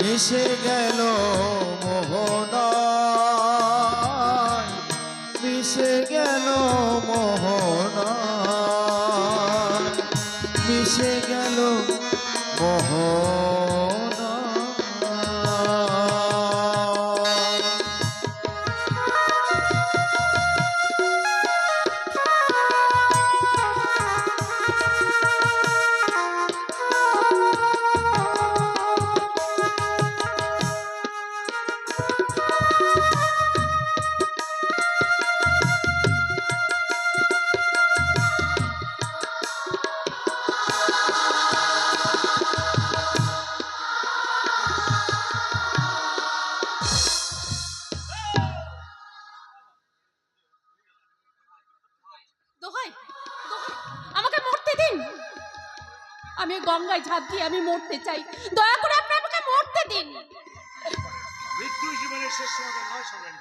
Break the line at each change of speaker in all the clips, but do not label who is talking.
মিশে গেল মোহনায়, মিশে গেল মোহনায়, মিশে গেল মোহনায়।
দোহাই, দোহাই, আমাকে মরতে দিন। আমি গঙ্গায় ঝাঁপ দিয়ে আমি মরতে চাই। দয়া করে আপনি আমাকে মরতে দিন।
মৃত্যু জীবনের শেষ সমাধান নয় সঙ্গে,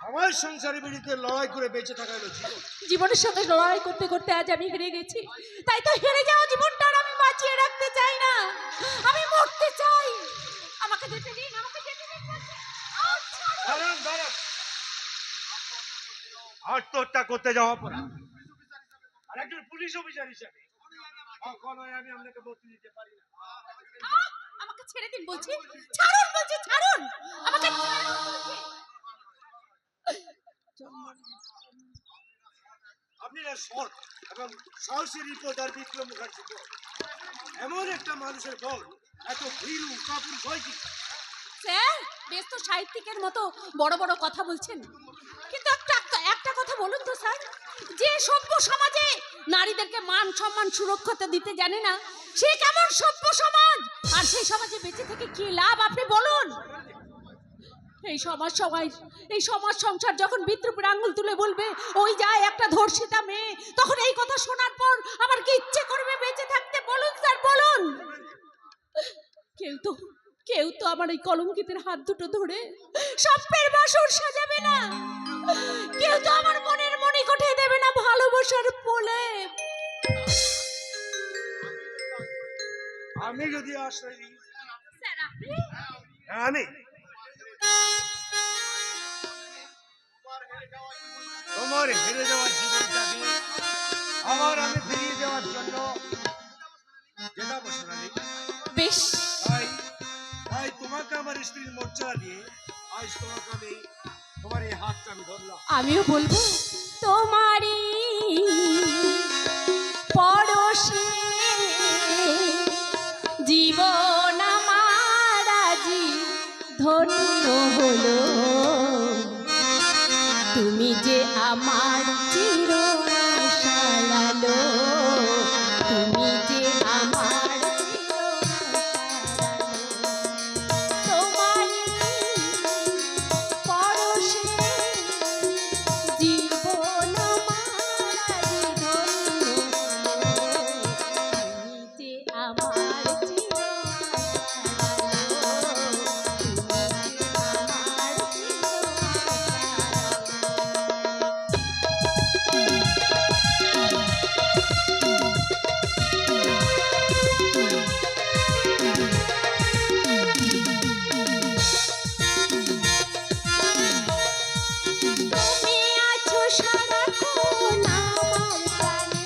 আমার সংসারের বিরুদ্ধে লড়াই করে বেঁচে থাকা হলো জীবন।
জীবনের সাথে লড়াই করতে করতে আজ আমি হেরে গেছি, তাই তো হেরে যাওয়া জীবনটা আর আমি বাঁচিয়ে রাখতে চাই না। আমি মরতে চাই। আমাকে যেতে দিন, আমাকে যেতে দিন।
দাঁড়ান, দাঁড়ান। আত্মহত্যা করতে যাওয়া অপরাধ, আর একজন পুলিশ অফিসার হিসেবে কখনোই আমি আপনাকে বলতে দিতে পারি না।
আমাকে ছেড়ে দিন বলছি। ছাড়ুন বলছি, ছাড়ুন আমাকে, ছাড়ুন বলছি।
আপনি না সৎ এবং সাহসী রিপোর্টার বিক্রম মুখার্জি, এমন একটা মানুষের বল এত ভীরু কাপুরুষ হয় কি?
স্যার, বেশ তো সাহিত্যিকের মতো বড় বড় কথা বলছেন, কিন্তু একটা একটা কথা বলুন তো স্যার, যে সভ্য সমাজে নারীদেরকে মান সম্মান সুরক্ষা দিতে জানে না, সে কেমন সভ্য সমাজ? আর সেই সমাজে বেঁচে থেকে কি লাভ আপনি বলুন? এই সমাজ সংসার যখন বিদ্রুপের আঙ্গুল তুলে বলবে ওই যায় একটা ধর্ষিতা মেয়ে, তখন এই কথা শোনার পর আমার কি ইচ্ছে করবে বেঁচে থাকতে? বলুন স্যার, বলুন। কেউ তো আমার এই কলঙ্কিতের হাত দুটো ধরে স্বপ্নের বাসর সাজাবে না। কেউ তো আমার মনের মণিকোঠে দেবে না ভালোবাসার প্রলেপ।
আমি যদি আশ্রয় দিই,
স্যার আপনি?
আমি তোমার হেরে যাওয়া জীবনটাকে আবার আমি ফিরিয়ে দেওয়ার জন্য যেটা বসে
বেশ,
তাই তাই তোমাকে আমার স্ত্রীর মর্যাদা দিয়ে আজ তোমাকে আমি তোমার এই হাতটা আমি ধরলাম।
আমিও বলবো তোমারই পরশে জীবন আমার আজি ধন্য হলো। তুমি যে আমার চির আশার আলো, তুমি যে আমার চির তোমারই পরশে জীবন আমার আজি ধন্য হলো। তুমি যে আমার চির আশার আলো, তুমি যে আমার চির তুমি আছো সারাক্ষণ আমার প্রাণে,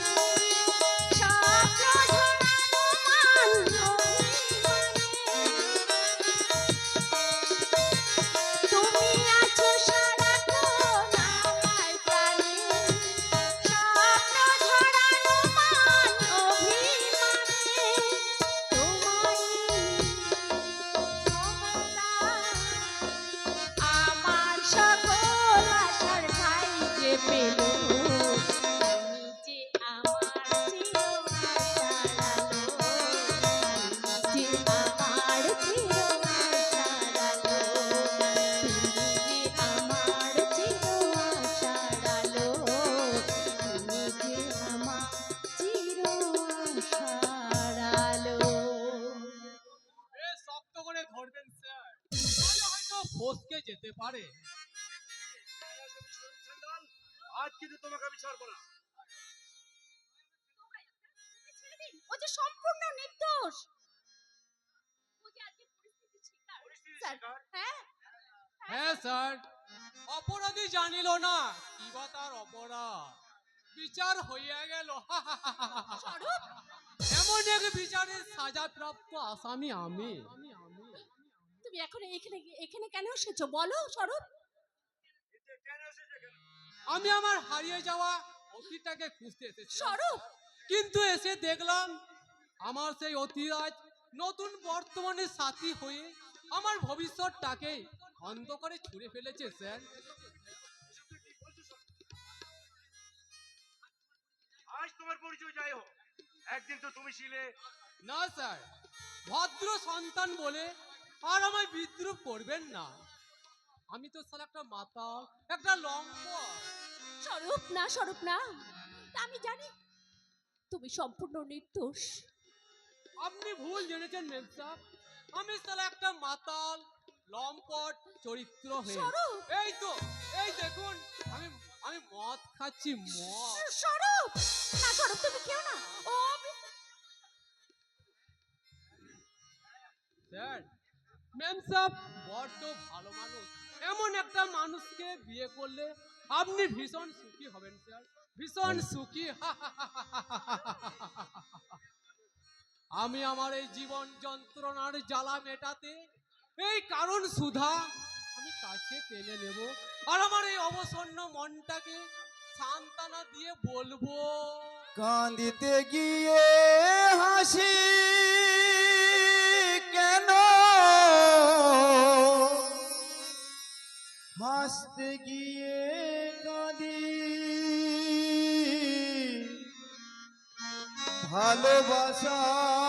স্বপ্ন ঝরানো মান অভিমানে। তুমি আছো সারাক্ষণ আমার প্রাণে, স্বপ্ন ঝরানো মান অভিমানে। তোমারই আমার সকল আশার ঠাই যে পেল, তুমি যে আমার চির আশার আলো, তুমি যে আমার চির আশার আলো, তুমি যে আমার চির আশার আলো, তুমি যে আমার চির আশার আলো।
বেশ শক্ত করে ধরবেন স্যার, তাহলে হয়তো ফসকে যেতে পারে।
আজ কিন্তু তোমাকে আমি ছাড়বো না।
ও যে সম্পূর্ণ নির্দোষ। ও যে আজকে হ্যাঁ
হ্যাঁ স্যার, অপরাধী জানিল না কি বা তার অপরাধ, বিচার হইয়া গেল।
স্বরূপ,
এমন এক বিচারের সাজাপ্রাপ্ত আসামি আমি।
তুমি এখন এখানে এখানে কেন এসেছো বলো স্বরূপ?
কেন এসেছে কেন?
আমি আমার হারিয়ে যাওয়া অতীতটাকে খুঁজতে এসেছি,
স্বরূপ,
কিন্তু এসে দেখলাম আমার সেই অতীত নতুন বর্তমানের সাথী হয়ে আমার ভবিষ্যৎটাকে অন্ধকারে ছুঁড়ে ফেলেছে স্যার।
এসব তুই কি বলছিস শোন? আজ তোমার পরিচয় যাই হোক, একদিন তো তুমি ছিলে।
না স্যার, ভদ্র সন্তান বলে আর আমায় বিদ্রুপ করবেন না। আমি তো স্যার একটা মাতাল, একটা লম্পট।
স্বরূপ না, স্বরূপ না, তা আমি জানি তুমি সম্পূর্ণ নির্দোষ।
আপনি ভুল জেনেছেন মেম সাহেব, আমি স্যার একটা মাতাল লম্পট চরিত্র হয়ে।
স্বরূপ!
এই তো, এই দেখুন, আমি আমি মদ খাচ্ছি, মদ।
স্বরূপ না, স্বরূপ তুমি কেউ না। ও
স্যার, ম্যাম সাহেব বড্ড ভালো মানুষ, এমন একটা মানুষকে বিয়ে করলে আপনি ভীষণ সুখী হবেন স্যার, ভীষণ সুখী। আমি আমার এই জীবন যন্ত্রণার জ্বালা মেটাতে এই কারণ সুধা আমি কাছে টেনে নেব, আর আমার এই অবসন্ন মনটাকে সান্ত্বনা দিয়ে বলবো,
কাঁদিতে গিয়ে হাসি কেন, হাসতে গিয়ে কাঁদি, ভালোবাসার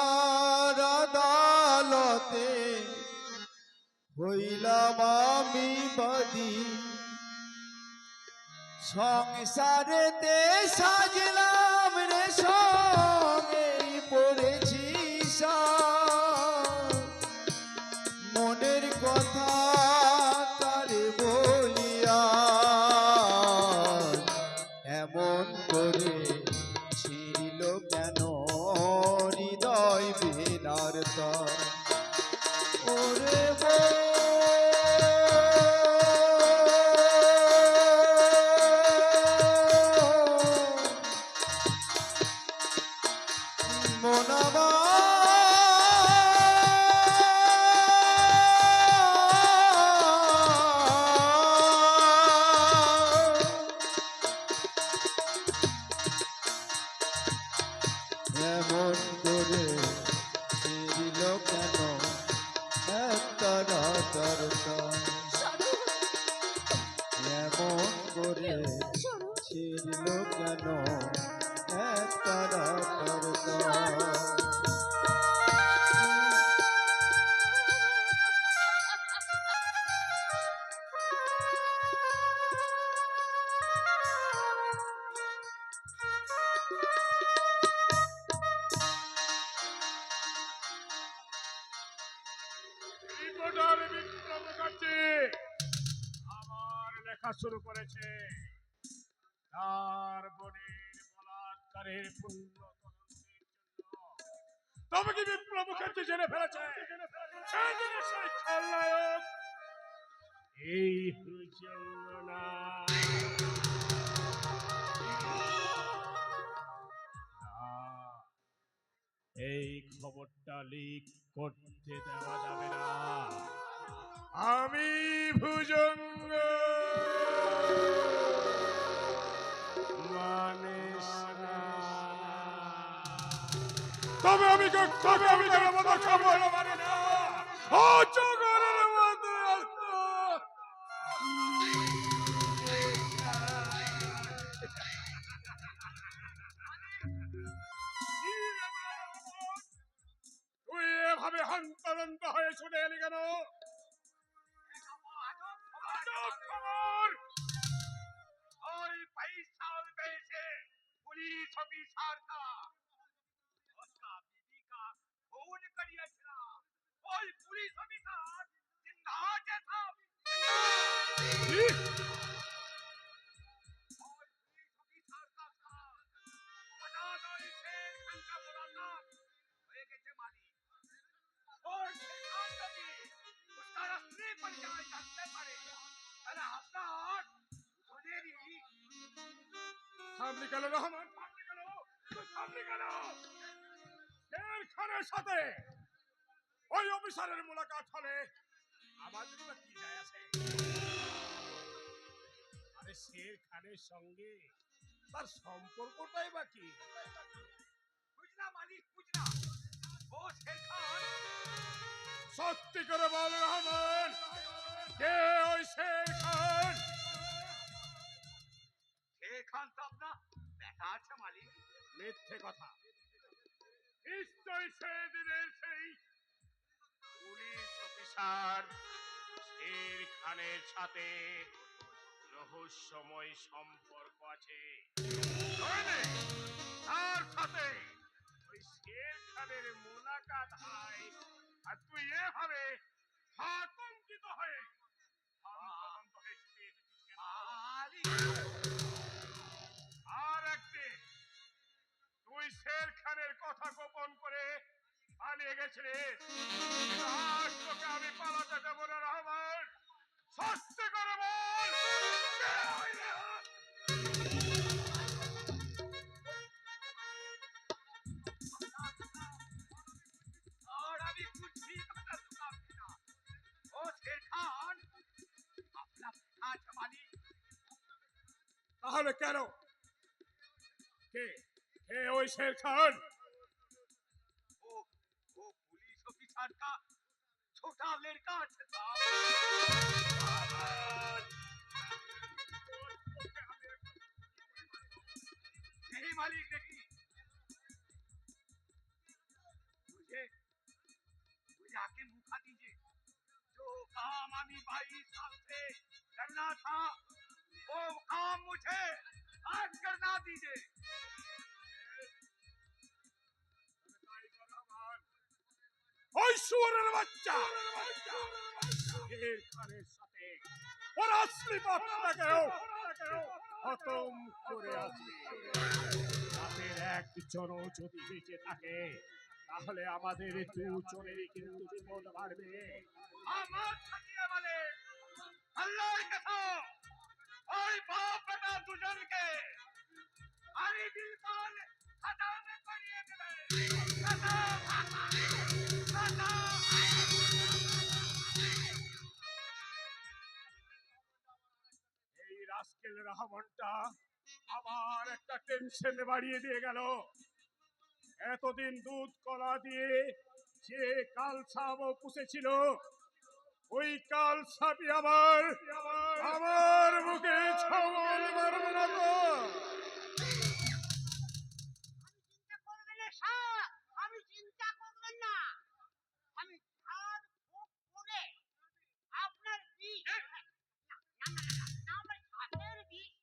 আদালতে হইলাম আমি বাদী, সংসারেতে সাজলাম রে সঙ্গেই পড়েছি সাজ, মনের কথা তারে বলিয়া এমন করে ছিড়িল কেন হৃদয় বেনার তার। ওরে মনাবা এমন করে ছিড়িল কেন একটা রাতার তার,
স্বরূপ,
এমন করে
স্বরূপ,
ছিড়িল কেন একটা রাতার তার।
রিপোর্টার বিপ্লব মুখার্জি আবার লেখা শুরু করেছে। তার বোনের বলাৎকারের পূর্ণ তদন্তের জন্য। তবে কি বিপ্লব মুখার্জি জেনে ফেলেছে সেই জিনিসের খলনায়ক এই হুজুরনা। এই খবরটা লিক করতে দেওয়া যাবে না। আমি ভুজঙ্গ মানিস না। তবে আমি খবর মানে না। ও জগরের মধ্যে আসত। তুই এভাবে হন্তদন্ত হয়ে ছুটে এলি কেন? খবর ওই 22 साल পেয়েছে পুলিশ অফিসার का उसका बीवी का खून करिएছিল। ওই পুলিশ অফিসার जिंदा जैसा और पुलिस ऑफिसर का साथ बता दो इसे का मुलाकात হয়ে গেছে মালিक और उसका असली থামলি কেন রহমান? থামলি কেন? তুই থামলি কেন? শের খানের সাথে ওই অফিসারের মোলাকাত হলে আমাদের বা কি যায় আছে? আরে শের খানের সঙ্গে তার সম্পর্কটাই বা কি? বুঝলা মালিক, বুঝলা? ও শের খান, সত্যি করে বল রহমান, কে ওই শের খান? শের খান তো আপনার দেখা আছে মালিক। মিথ্যে কথা। নিশ্চয় সেদিনের সেই পুলিশ অফিসার শের খানের সাথে রহস্যময় সম্পর্ক আছে। নইলে তার সাথে ওই শের খানের মোলাকাত হয়, আর তুই এভাবে আতঙ্কিত হয়ে হন্তদন্ত হয়ে ছুটে এসেছিস কেন? আর একদিন তুই শের খানের কথা গোপন করে পালিয়ে গেছিলিস। আজ তোকে আমি পালাতে দেবো না রহমান। সত্যি করে বল, কে ওই রেহান? আর আমি বুঝি কথা শুনবি না। ও শের খান আপনার আছে মালিক। তাহলে কেন? কে কে ওই শের খান? ও ও पुलिस ऑफिसर का छोटा लड़का था। नहीं मालिक नहीं, मुझे मुझे आके मुखा दीजिए। जो काम हमें 22 साल से करना था वो काम मुझे आज करना दीजिए। ওই শুয়োরের বাচ্চা শের খানের সাথে ওর আসলি বাপটাকেও খতম করে আসবে। রাতের একজনও যদি বেঁচে থাকে তাহলে আমাদের দুজনেরই কিন্তু বিপদ বাড়বে। আমার থাকিয়ে বলে আল্লাহর কসম, ওই বাপ বেটা দুজনকে আমি বিলকুল খাতামে করিয়ে দেবে। এই রাস্কেল রহমানটা আবার একটা টেনশন বাড়িয়ে দিয়ে গেল। এতদিন দুধ কলা দিয়ে যে কাল সাপ পুষেছিল ওই কাল সাপই আবার আমার মুখে ছবল মারবে না তো।
আমি চিন্তা করবেন না, আমি ধার ভোগ করে আপনার বিষ আমার সাপের বিষ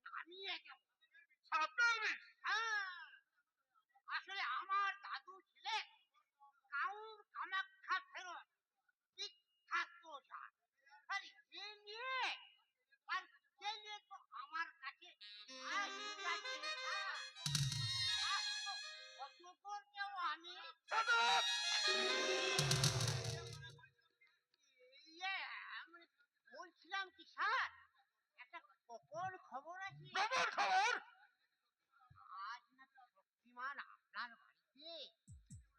নামিয়ে দেব।
সাপের বিষ?
হ্যাঁ, আসলে আমার দাদু ছিলেন কাউর কামাখ্যা ফেরত বিখ্যাত ওঝা। আরে এ নিয়ে আর সে নিয়ে তো আমার কাছে আমি আমি বলছিলাম কি স্যার, একটা গোপন খবর আছে।
খবর খবর?
আজ নাকি শক্তিমান আপনার বাড়িতে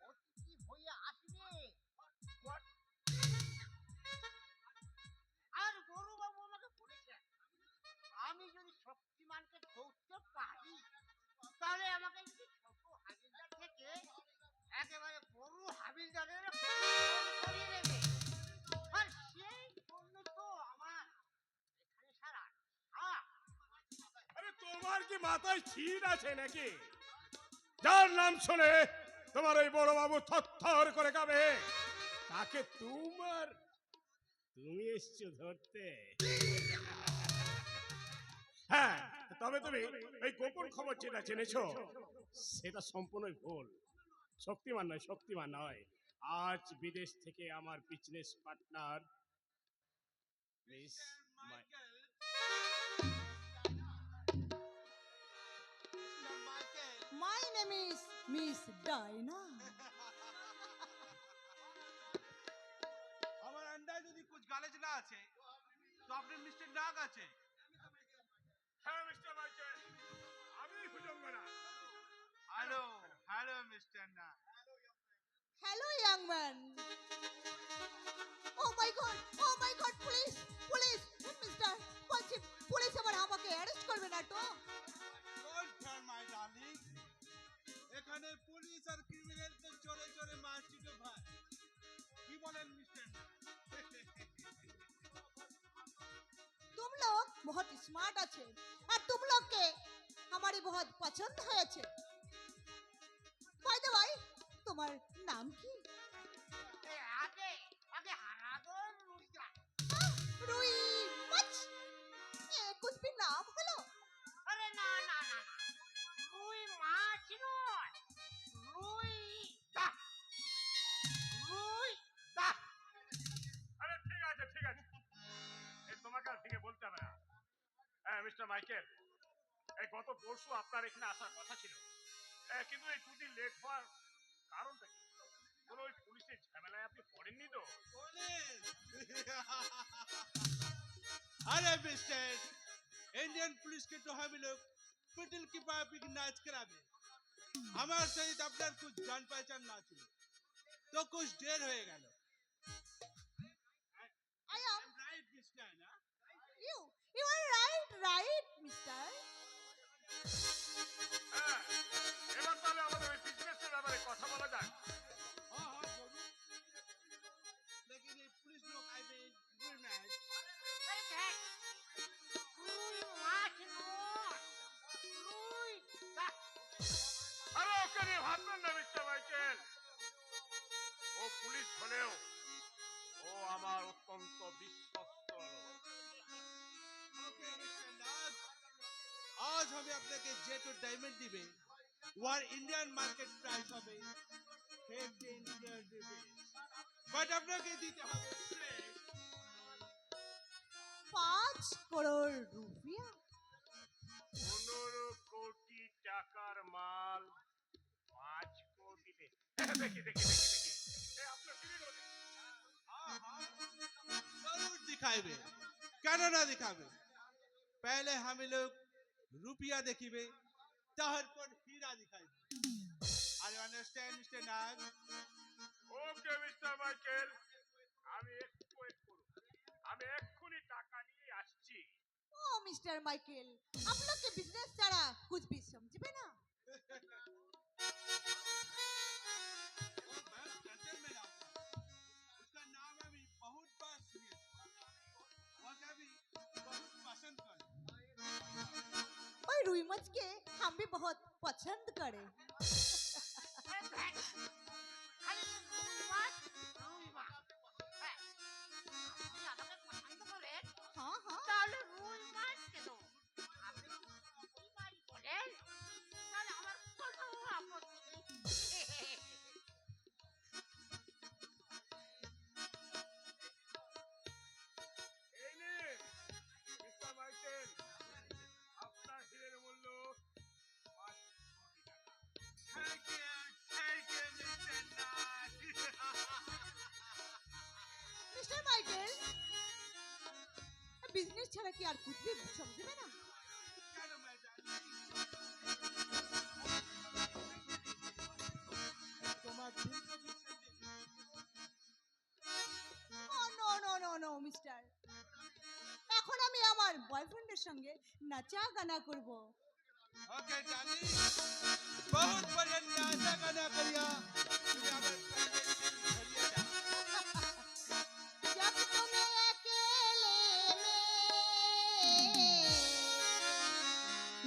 অতিথি হয়ে আসবে। আর গরুবাবু আমাকে বলেছেন আমি যদি শক্তিমানকে ধরতে পারি তাহলে আমাকে যদি ছোট হাবিলদার থেকে একেবারে বড় হাবিলদারের করিয়ে দেবে। আর সেই জন্য তো আমার এখানে সারা
আরে তোমার কি মাথায় ছিট আছে নাকি? যার নাম শুনে তোমার ওই বড় বাবু থরথর করে কাঁপে তাকে তুমি এসছো ধরতে? হ্যাঁ, তবে তুমি এই গোপন খবর যেটা জেনেছো সেটা সম্পূর্ণই ভুল। শক্তিমান নয়। আজ বিদেশ থেকে আমার business partner miss
My name is Miss Dinah.
আমার अंडा যদি कुछ गालिज ना আছে তো আপনি মিস্টার নাগ আছে।
হ্যাঁ mister Michael,
hello hello mister না
হ্যালো ইয়াং ম্যান। ও মাই গড, পুলিশ, পুলিশ, মিস্টার, বলছি পুলিশ আবার আমাকে অ্যারেস্ট করবে না তো?
ডোন্ট কেয়ার মাই ডার্লিং, এখানে পুলিশ আর ক্রিমিনাল তো চলে চলে মারছিল ভাই। কি বলেন মিস্টার না?
तुम लोग बहुत स्मार्ट अच्छे और तुम लोग के हमारी बहुत पसंद হয়েছে। बाय द way, তোমার নাম কি?
এ, আগে আগে হারাদন রুইয়া।
রুই মাছ। এ कुछ भी नाम হলো?
আরে না না না না, রুই মাছ নয়, রুই দা, রুই দা।
আরে ঠিক আছে ঠিক আছে, এই তোমাকে আর থেকে বলতে হবে না। হ্যাঁ মিস্টার মাইকেল, এই গত পরশু আপনার এখানে আসার কথা ছিল, কিন্তু এই দুদিন লেট হওয়ার কারণটা কি? কোনো ওই পুলিশের ঝামেলায় আপনি পড়েননি তো?
পুলিশ अरे मिस्टर, इंडियन पुलिस के तो हम लोग पिटल की पापी की नाच करावे। हमारे सहित अपना कुछ जान पहचान ना ছিল, तो कुछ देर হয়ে গেল।
I am
রাইট মিস্টার না?
you are right mister.
হ্যাঁ, এবার তাহলে আমাদের ওই বিজনেসের ব্যাপারে কথা বলা যাক।
हाँ हाँ जरूर, लेकिन ये पुलिस लोग आई मीन गुड नाइट।
এই দেখ, রুই মাছ নয়, রুই দা।
আরে ওকে নিয়ে ভাববেন না মিস্টার মাইকেল, ও পুলিশ হলেও ও আমার অত্যন্ত বিশ্বস্ত লোক।
ओके मिस्टर नाग, आज हमें अपने के जेट और डायमंड दिबे, ওয়ার ইন্ডিয়ান মার্কেট প্রাইস হবে 15 rupees, বাট আপনাকে দিতে হবে ফ্রেশ
5 crore रुपया।
15 কোটি টাকার মাল 5 কোটিতে। দেখি দেখি দেখি দেখি, আপনার ফিরে গেল।
हाँ हाँ जरूर दिखाइबे, কেন না दिखाबे? पहले हम लोग रुपया देखिबे, তারপর হীরা दिखाइबे। Are you understand mister Nag?
Okay mister Michael, আমি একটু ওয়েট করুন, আমি এক্ষুনি টাকা নিয়ে আসছি।
ओ मिस्टर माइकल, आप लोग के बिजनेस ছাড়া कुछ भी समझबे ना?
वो बस जेंटलमैन आपका, उसका नाम अभी बहुत बार सुने, वो कभी बहुत पसंद करे।
ওই রুই মাছকে हम भी बहुत पसंद करे।
এই দেখ, খালি রুই মাছ, রুই মাছ। হ্যাঁ, আপনি আমাকে পছন্দ করেন,
हाँ हाँ
তাহলে রুই মাছ কেন? আপনি যদি রুই মাছ বলেন, তাহলে আমার কোনো আপত্তি নেই।
এই নিন মিস্টার মাইকেল, আপনার হিরের মূল্য 5 কোটি টাকা।
Thank you, Mr. Nag.
Mister Michael, business ছাড়া কি আর कुछ भी समझबे ना?
কেন ম্যাডাম? তোমার দিন
ও no no no no mister, এখন আমি আমার বয়ফ্রেন্ডের সঙ্গে নাচা গানা করব।
ओके डार्लिंग, बहुत बढ़िया नाचा गाना करिया, তুমি আমার সঙ্গে দিন ভরিয়া দাও।
जब तुम्हें अकेले में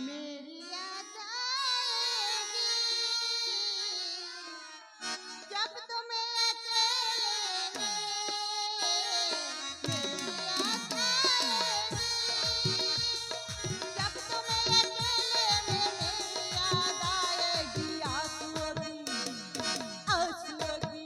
मेरी याद आएगी, जब तुम्हें अकेले में मेरी याद आएगी, जब तुम्हें अकेले में मेरी याद आएगी, आंसुओं की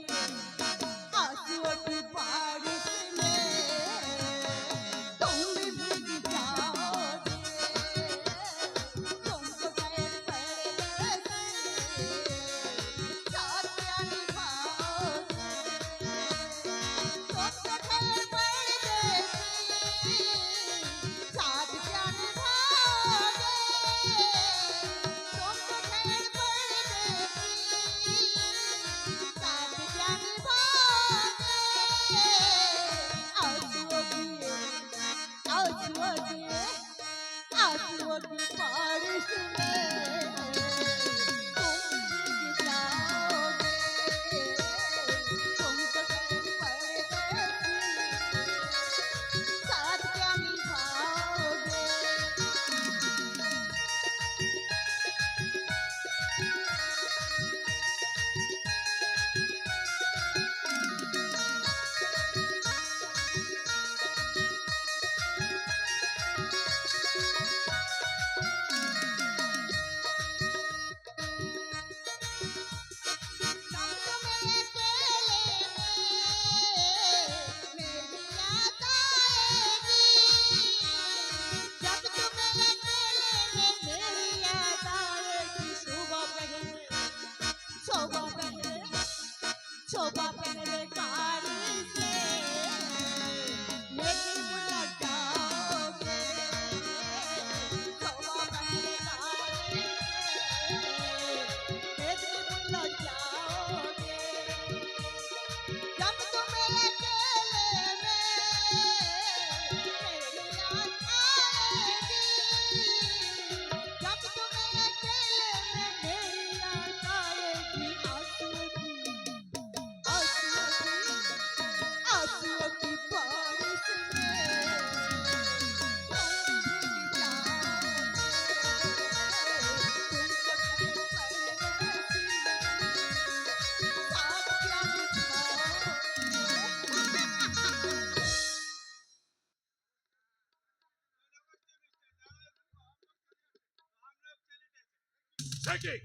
কি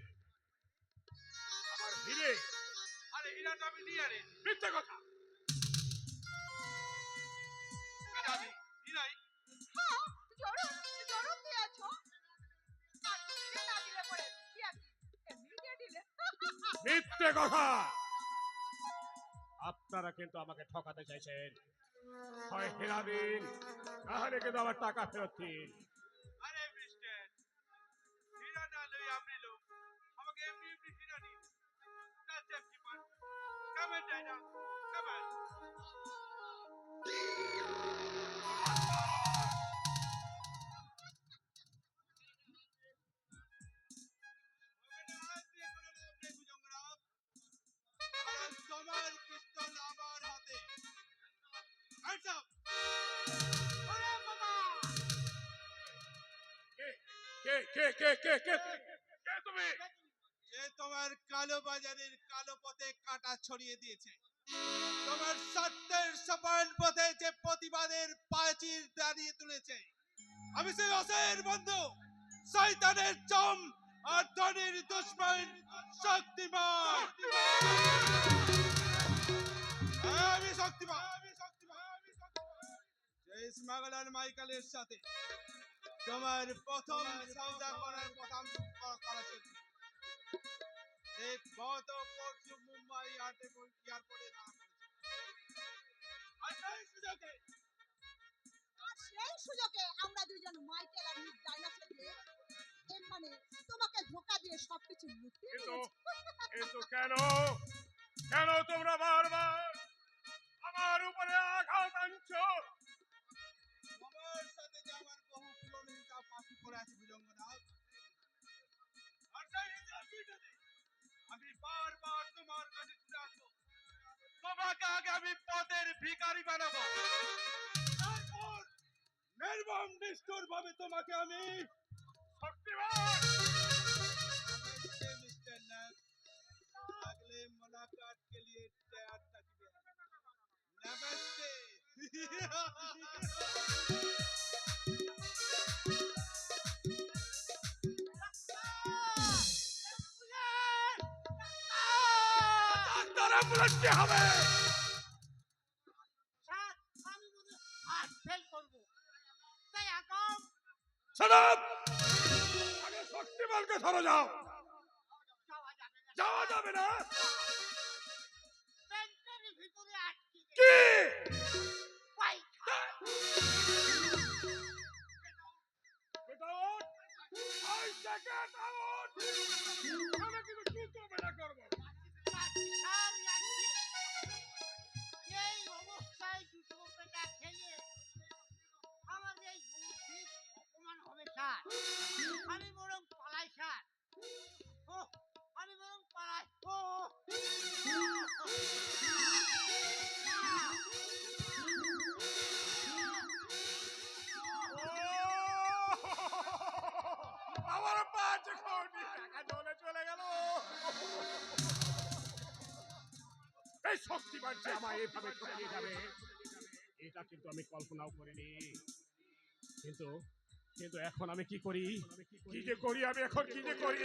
আমার হিরে?
আরে হীরা তো আমি নিয়ে আনি।
মিথ্যে কথা।
হীরা নেই, হীরাই।
হ্যাঁ, জরুর জরুর দিয়েছো। আর দিলে না দিলে পরে কি আর কি? এমনি দিয়ে দিলে।
মিথ্যে কথা। আপনারা কিন্তু আমাকে ঠকাতে চাইছেন। হয় হীরা দিন, নাহলে কিন্তু আমার টাকা ফেরত দিন।
আরে মিস্টার, হীরা না লই আপনি লোক আমাকে এমনি এমনি হীরা দিন। That's empty man. Come on, Dana. Come on. তোমার পিস্তল আমার হাতে। Hands up!
ওরে বাবা!
কে কে কে কে কে কে কে তুমি?
যে তোমার কালো বাজারের কালো পথে কাঁটা ছড়িয়ে দিয়েছে, তোমার সত্যের সফল পথে যে প্রতিবাদের প্রাচীর দাঁড়িয়ে তুলেছে, আমি সেই অসের বন্ধু, শয়তানের চম আর ধনির দুশ্মন শক্তিমান। আমি শক্তিমান। যে স্মাগলার মাইকেলের সাথে তোমার প্রথম সৌদা করার প্রথম করা ছিল। এক গত পরশু মুম্বাই এয়ারপোর্টে নামা করেছে। আর সেই সুযোগে
আমরা দুজন মাইকেল আর মিস ডাইনাসকে এর মানে তোমাকে ধোকা দিয়ে সবকিছু লুটিয়ে
কিন্তু
নিয়েছি।
কিন্তু কেন কেন তোমরা বারবার আমার উপরে আঘাত আনছো?
আমার সাথে যে আমার বহু পুরনো হিসাব বাকি পড়ে আছে ভুজঙ্গনাথ, আর সেই হিসাব মিটাতে আমি বারবার তোমার কাছে ছুটে আসবো। তোমাকে আগে আমি পদের ভিখারি বানাবো, তারপর নির্মম নিষ্ঠুর ভাবে তোমাকে আমি
শক্তিমান!
नमस्ते मिस्टर नग, अगले मुलाकात के लिए तैयार तकबीर। नमस्ते।
ডাক্তার অ্যাম্বুলেন্স কে হবে?
স্যার, আমি মনে হয় হার্ট ফেল করবো। তাই এখন
Shut up! আগে শক্তিমানকে ধরো যাও।
যাওয়া যাবে না।
যাওয়া যাবে না?
পেন্টের ভিতরে আটকে গেছে।
কি?
পায়খানা।
Get out! I say get out! আমি কিন্তু জুতো বেড়া করবো।
যাচ্ছি স্যার, যাচ্ছি। এই অবস্থায় দুটো পেটা খেলে আমার এই বুদ্ধির অপমান হবে স্যার। আমি বরং পালাই স্যার। ও, আমি বরং পালাই। ও
আমার পাঁচ কোটি টাকা জলে চলে গেল। এই শক্তিমান যে আমায় এইভাবে ঠকিয়ে যাবে, এটা কিন্তু আমি কল্পনাও করিনি। কিন্তু কিন্তু এখন আমি কি করি? কি যে করি আমি এখন কি যে করি?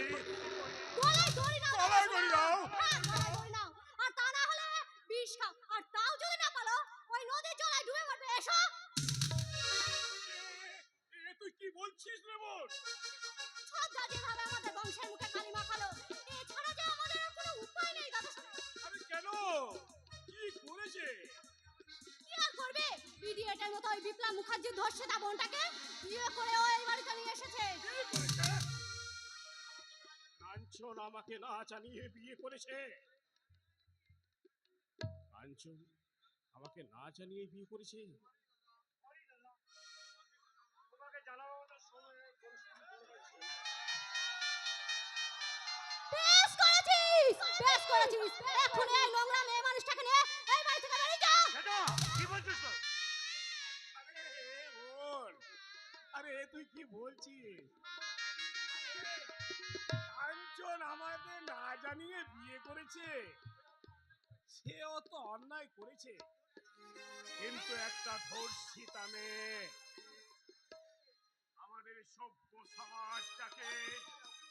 গলায় দড়ি নাও,
গলায় দড়ি নাও?
হ্যাঁ, গলায় দড়ি নাও। আর তা না হলে বিষ খাও। আর তাও যদি না পারো, ওই নদীর জলায় ডুবে মরবে। এসো।
তুই কি বলছিস রে বোন?
শ্রদ্ধা যেভাবে আমাদের বংশের মুখে কালি মাখালো, এছাড়া যে আমাদের আর কোনো উপায় নেই দাদা শোনো।
আরে কেন? কি করেছে?
কি আর করবে? ইডিয়েটের মতো ওই বিপ্লব মুখার্জির ধর্ষে তা বোনটাকে বিয়ে করে ও এই বাড়িতে নিয়ে এসেছে।
কাঞ্চন আমাকে না জানিয়ে বিয়ে করেছে। কাঞ্চন আমাকে না জানিয়ে বিয়ে করেছে। তোমাকে জানানোর সময়
বেশ করেছিস, বেশ করেছিস। এখন এই নোংরা মেয়ে মানুষটাকে নিয়ে এই বাড়ি থেকে বেরিয়ে যা।
কি বলছিস তো? আরে বোন, আরে তুই কি বলছিস? কাঞ্চন আমাদের না জানিয়ে বিয়ে করেছে, সেও তো অন্যায় করেছে, কিন্তু একটা ধর্ষিতা মেয়ে আমাদের সভ্য সমাজটাকে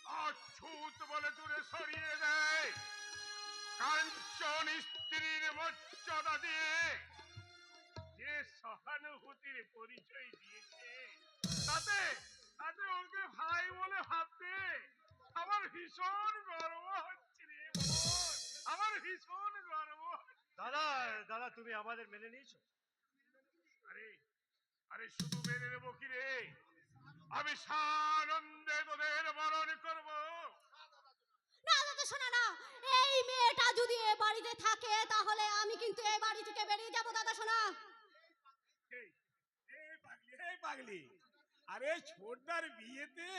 অচ্ছুত বলে দূরে সরিয়ে দেয়, কাঞ্চন স্ত্রীর মর্যাদা দিয়ে যে সহানুভূতির পরিচয় দিয়েছে, তাতে তাতে ওকে ভাই বলে ভাবতে আমার ভীষণ গর্ব হচ্ছে রে বোন। আমার ভীষণ গর্ব হচ্ছে।
দাদা দাদা তুমি আমাদের মেনে নিয়েছো?
আরে আরে শুধু মেনে নেবো কি রে, আমি সানন্দে তোদের বরণ করব।
না দাদা শোনা না, এই মেয়েটা যদি এ বাড়িতে থাকে তাহলে আমি কিন্তু এই বাড়ি থেকে বেরিয়ে যাব দাদা শোনা।
এই এই পাগলি, এই পাগলি, আরে ছোটদার বিয়েতে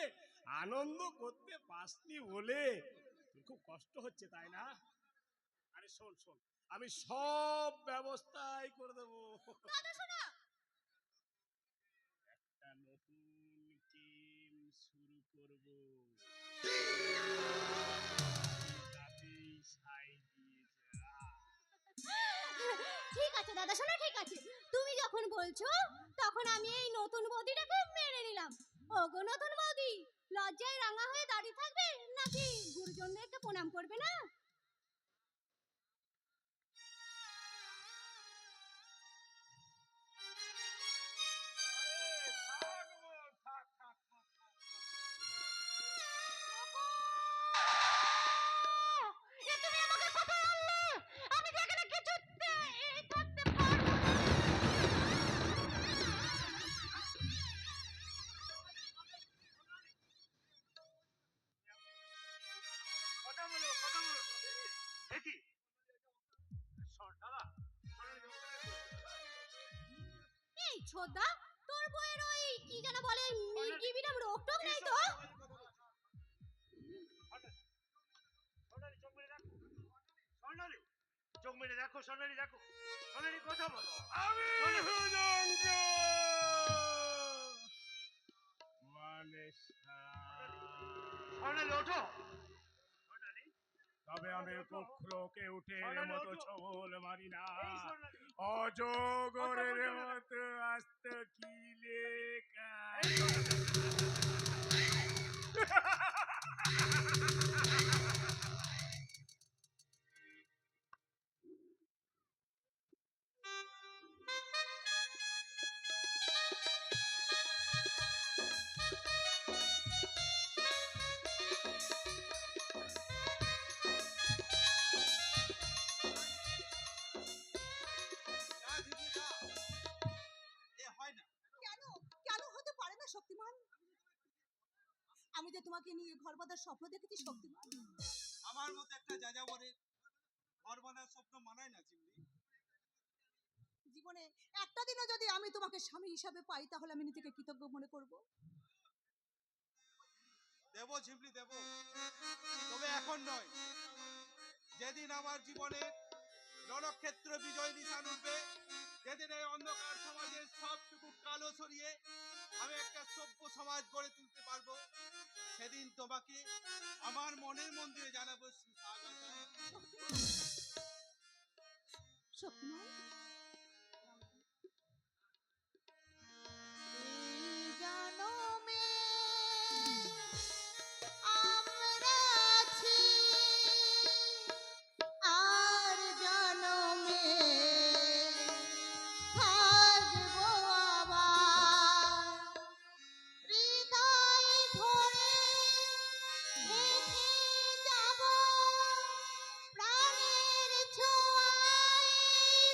আনন্দ করতে পাসনি বলে তোর খুব কষ্ট হচ্ছে তাই না? আরে শোন শোন, আমি সব ব্যবস্থাই করে দেবো।
দাদা শোনা,
একটা নতুন টিম শুরু করব, তাতেই সাই দিয়ে যা।
ঠিক আছে দাদা শোনা, ঠিক আছে, তুমি যখন বলছো তখন আমি এই নতুন বৌদিটাকে মেনে নিলাম। ওগো নতুন বৌদি, লজ্জায় রাঙা হয়ে দাঁড়িয়ে থাকবে নাকি গুরুজনদেরকে প্রণাম করবে না?
আরে থাকবো, থাক থাক থাক থাক।
এ তুমি আমাকে কোথায় আনলে? আমি তো এখানে কিছুতে থাকতে পারবো না।
কথা বলো, কথা বলো। এ কি? দাদা,
এই ছোদা, তোর বইয়ের ওই কি যেন বলে মির্গি বিরাম রোগ টোক নেই তো?
সোনালি চোখ মেরে দেখো, সোনালি চোখ মেরে দেখো, সোনালি দেখো, সোনালি কথা বলো।
আমি ভুজঙ্গ মানে
সোনালি ওঠো,
তবে আমি কুক্ষলোকে উঠে
সোনালি
মতো
ওঠো।
ছবল মারি না,
এই সোনালি
অজগরের মতো আস্ত কি লেখা।
এ হয় না।
কেন কেন হতে পারে না শক্তিমান? আমি যে তোমাকে নিয়ে ঘর বাঁধার স্বপ্ন দেখেছি শক্তিমান।
আমার মতো একটা যাযাবরের ঘর বাঁধার স্বপ্ন মানায় না চিমনি।
জীবনে একটা দিনও যদি আমি তোমাকে স্বামী হিসাবে পাই তাহলে আমি নিজেকে কৃতজ্ঞ মনে করব।
দেব ঝিমলি দেব, তবে এখন নয়। যেদিন আমার জীবনে রণক্ষেত্র বিজয় নিশান উঠবে, যেদিন এই অন্ধকার সমাজের সবটুকু কালো সরিয়ে আমি একটা সভ্য সমাজ গড়ে তুলতে পারবো, সেদিন তোমাকে আমার মনের মন্দিরে জানাবো সুস্বাগত।
শক্তিমান, এই জনমে আমরা আছি, আর জনমে থাকবো আবার। হৃদয় ভরে থেকে যাব প্রাণের ছোঁয়ায়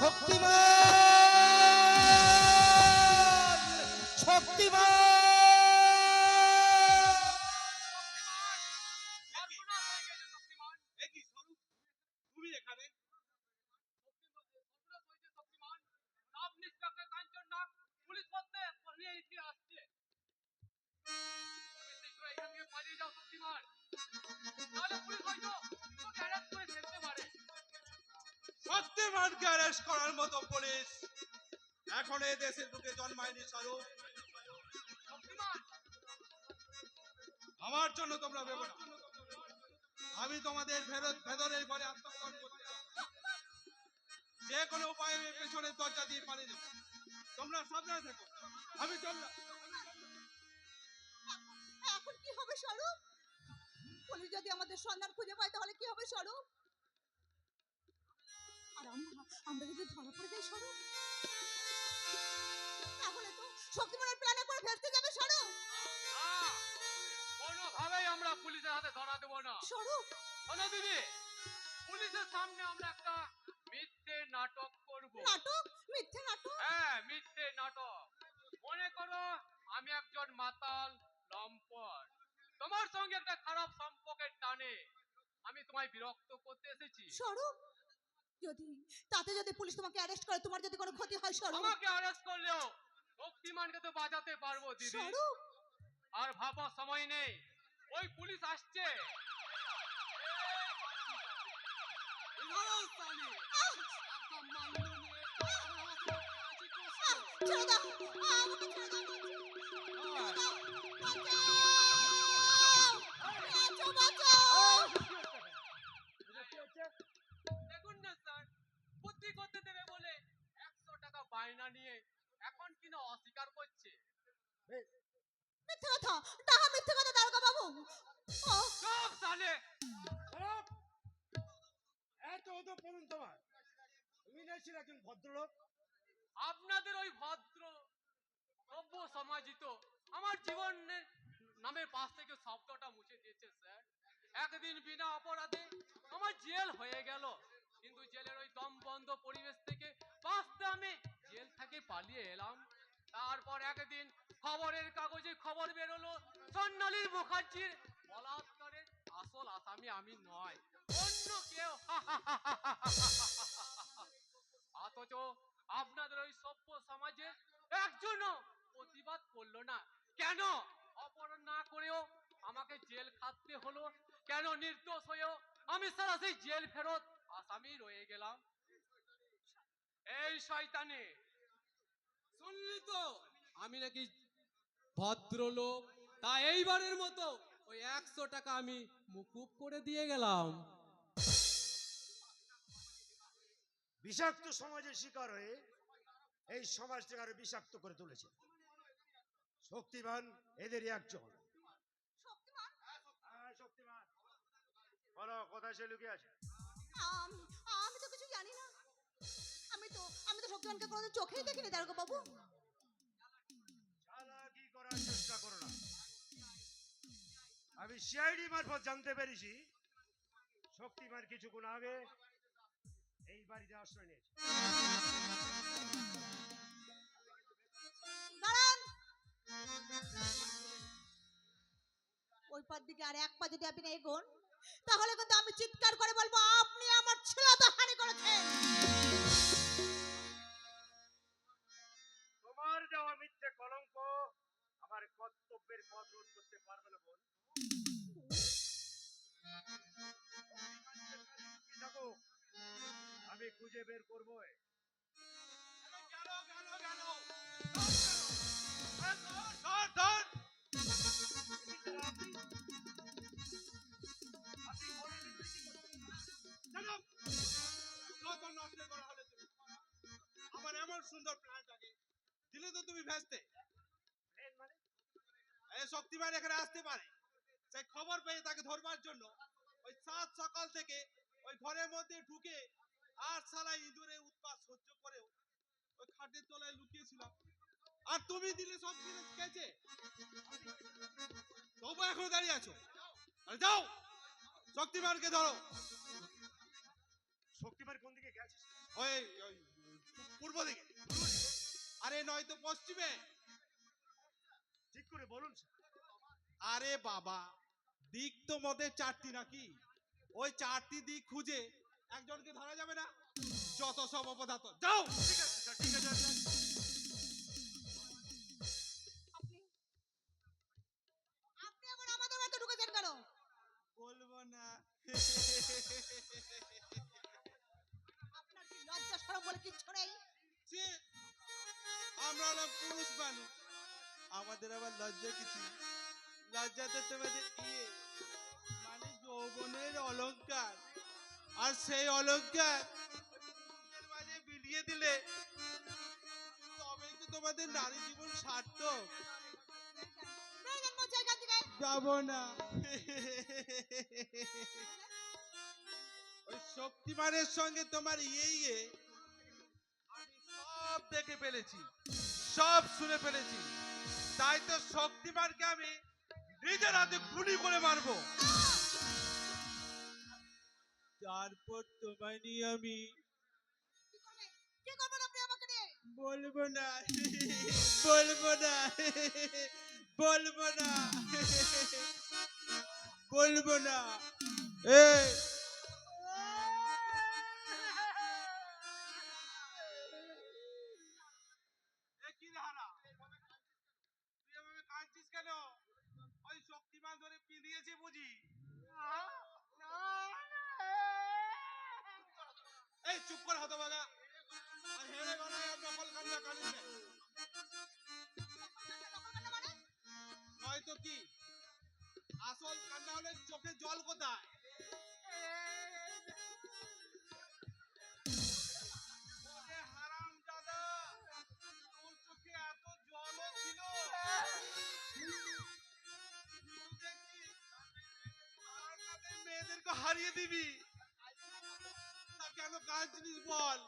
শক্তিমান শক্তিমান
একই স্বরূপ তুমি এখানে শক্তিমানকে অ্যারেস্ট করার মতো পুলিশ এখন এই দেশের বুকে জন্মায়নি স্বরূপ। আমার জন্য তোমরা ভেবো না, আমি তোমাদের ভেতরের ঘরে আত্মগোপন করতে চাই। যে কোনো উপায়ে আমি পেছনের দরজা দিয়ে পালিয়ে দেবো। তোমরা সাবধানে থেকো, আমি চললাম।
এখন কি হবে স্বরূপ? পুলিশ যদি আমাদের সন্ধান খুঁজে পায় তাহলে কি হবে স্বরূপ? আর আমরা যদি ধরা পড়ে যাই স্বরূপ, তাহলে তো শক্তিমানের প্ল্যানে করে ফেলতে যাবে স্বরূপ।
কোনোভাবেই আমরা পুলিশের হাতে ধরা দেবো না।
স্বরূপ,
শোনো দিদি, পুলিশের সামনে আমরা একটা মিথ্যে নাটক করব।
নাটক? মিথ্যে নাটক?
হ্যাঁ, মিথ্যে নাটক। মনে করো আমি একজন মাতাল লম্পট, তোমার সঙ্গে একটা খারাপ সম্পর্কের টানে আমি তোমায় বিরক্ত করতে এসেছি।
স্বরূপ, যদি পুলিশ তোমাকে অ্যারেস্ট করে, তোমার যদি কোনো ক্ষতি হয় স্বরূপ?
আমাকে অ্যারেস্ট করলেও শক্তিমানকে তো বাঁচাতে পারবো দিদি।
স্বরূপ,
আর ভাবার সময় নেই, ওই পুলিশ আসছে।
ছেড়ে দাও, আমাকে ছেড়ে দাও বলছি। বাঁচাও! বাঁচাও!
দেখুন না স্যার, বুদ্ধি করতে দেবে বলে 100 টাকা বায়না নিয়ে এখন কিনা অস্বীকার করছে।
মিথ্যে কথা, তাহা মিথ্যে কথা দারোগা বাবু।
সব সালে
এত তো বলুন তোমার, তুমি নিশ্চয় একজন ভদ্রলোক।
আপনাদের ওই ভদ্র সভ্য সমাজিত আমার জীবনের নামের পাশ থেকে শব্দটা মুছে দিয়েছে স্যার। একদিন বিনা অপরাধে আমার জেল হয়ে গেল, কিন্তু জেলের ওই দম বন্ধ পরিবেশ থেকে বাঁচতে আমি জেল থেকে পালিয়ে এলাম। তারপর একদিন খবরের কাগজে খবর বেরোলো স্বর্ণালী মুখার্জির বলাৎকারের আসল আসামি আমি নয়, অন্য কেউ। অথচ আপনাদের ওই সভ্য সমাজে একজনও প্রতিবাদ করলো না। কেন? অপরাধ না করেও আমাকে জেল খাটতে হলো। কেন? নির্দোষ হয়েও আমি সারা সেই জেল ফেরত আসামি রয়ে গেলাম। এই শয়তানি, শুনলি তো আমি নাকি ভদ্রলোক, তা এইবারের মতো ওই 100 টাকা আমি মুকুব করে দিয়ে গেলাম।
বিষাক্ত সমাজের শিকার হয়ে এই সমাজটাকে আরো বিষাক্ত করে তুলেছে। শক্তিমান এদেরই একজন।
শক্তিমান?
শক্তিমান বলো, কোথায় সে লুকিয়ে আছে?
আমি তো কিছু জানি না। আমি তো শক্তিমানকে কোনোদিন চোখেই দেখিনি দারোগা বাবু।
চালাকি করার চেষ্টা করো না। আমি সিআইডি মারফত জানতে পেরেছি শক্তিমান কিছুক্ষণ আগে এই বাড়িতে আশ্রয় নিয়েছে।
দাঁড়ান! ওই পার দিকে আর এক পা যদি আপনি এগোন, তাহলে কিন্তু আমি চিৎকার করে বলবো আপনি আমার শ্লীলতাহানি করেছেন।
তোমার দেওয়া মিথ্যে কলঙ্ক আমার কর্তব্যের পথ রোধ করতে পারবে না বোন। আমি খুঁজে বের করবো।
আমার এমন সুন্দর প্ল্যানটাকে দিলে তো তুমি ভেস্তে। এই শক্তিমান এখানে আসতে পারে, সেই খবর পেয়ে তাকে ধরবার জন্য ওই 7 সকাল থেকে ওই ঘরের মধ্যে ঢুকে আর শালা ইঁদুরে উৎপাত সহ্য করেও ওই খাটের তলায় লুকিয়েছিলাম, আর তুমি দিলে সব জিনিস খেয়েছে, তবু এখনো দাঁড়িয়ে আছো। আরে যাও, শক্তিমানকে ধরো।
শক্তিমান কোন দিকে গেছে?
ওই ওই পূর্ব দিকে। আরে নয়তো পশ্চিমে।
ঠিক করে বলুন স্যার।
আরে বাবা, দিক তো মতে 4টি নাকি? ওই 4টি দিক খুঁজে একজনকে ধরা যাবে না? যত সব অপদার্থ, যাও।
ঠিক আছে স্যার, ঠিক আছে স্যার।
আপনি আপনি আবার আমাদের বাড়িতে ঢুকেছেন কেন?
বলবো না।
আপনার কি লজ্জা শরম বলে কিচ্ছু নেই?
ছি, আমরা হলাম পুরুষ মানুষ, আমাদের আবার লজ্জা কিছু? লজ্জা তো তোমাদের ইয়ে, মানে যৌবনের অলংকার, আর সেই অলংকার পুরুষদের মাঝে বিলিয়ে দিলে তবেই তো তোমাদের নারী জীবন সার্থক।
বেরিয়ে যান বলছি এখান থেকে।
যাব না। ওই শক্তিমানের সঙ্গে তোমার ইয়ে আমি সব দেখে ফেলেছি, সব শুনে ফেলেছি, তাই তো শক্তিমানকে আমি নিজের হাতে গুলি করে মারবো। তারপর তোমায় নিয়ে আমি
কি করবেন আপনি আমাকে নিয়ে?
বলবো না, বলবো না, বলবো না, বলবো না। এই কি রে হারা, তুই এভাবে কাঁদছিস কেন? ওই শক্তিমান ধরে পিঁদিয়েছে বুঝি? এই চুপ করে হতভাগা, আর হেরে গলায় আর নকল কান্না কানিস না। নয়তো কি আসল কান্না হলে চোখে জল কোথায়? ওরে হারামজাদা, তোর চোখে এত জলও ছিল? দেখছি আর কাঁধে মেয়েদেরকে হারিয়ে দিবি, তা কেন কাঁদছিস বল?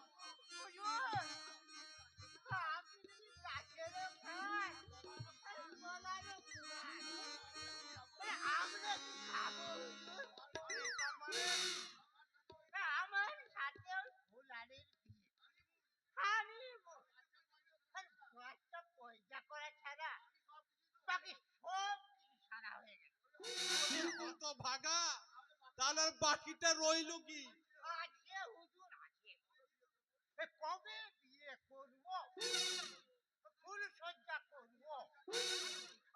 তার মানে
আমার সাথে ওই ফুলারির বিয়ে। আমি আর দশটা পয়সা করা ছাড়া বাকি সব কিছু সারা হয়ে গেল।
হতভাগা, তাহলে আর বাকিটা রইলো কি?
আছে হুজুর আছে। কবে বিয়ে করব, ফুল সজ্জা করব,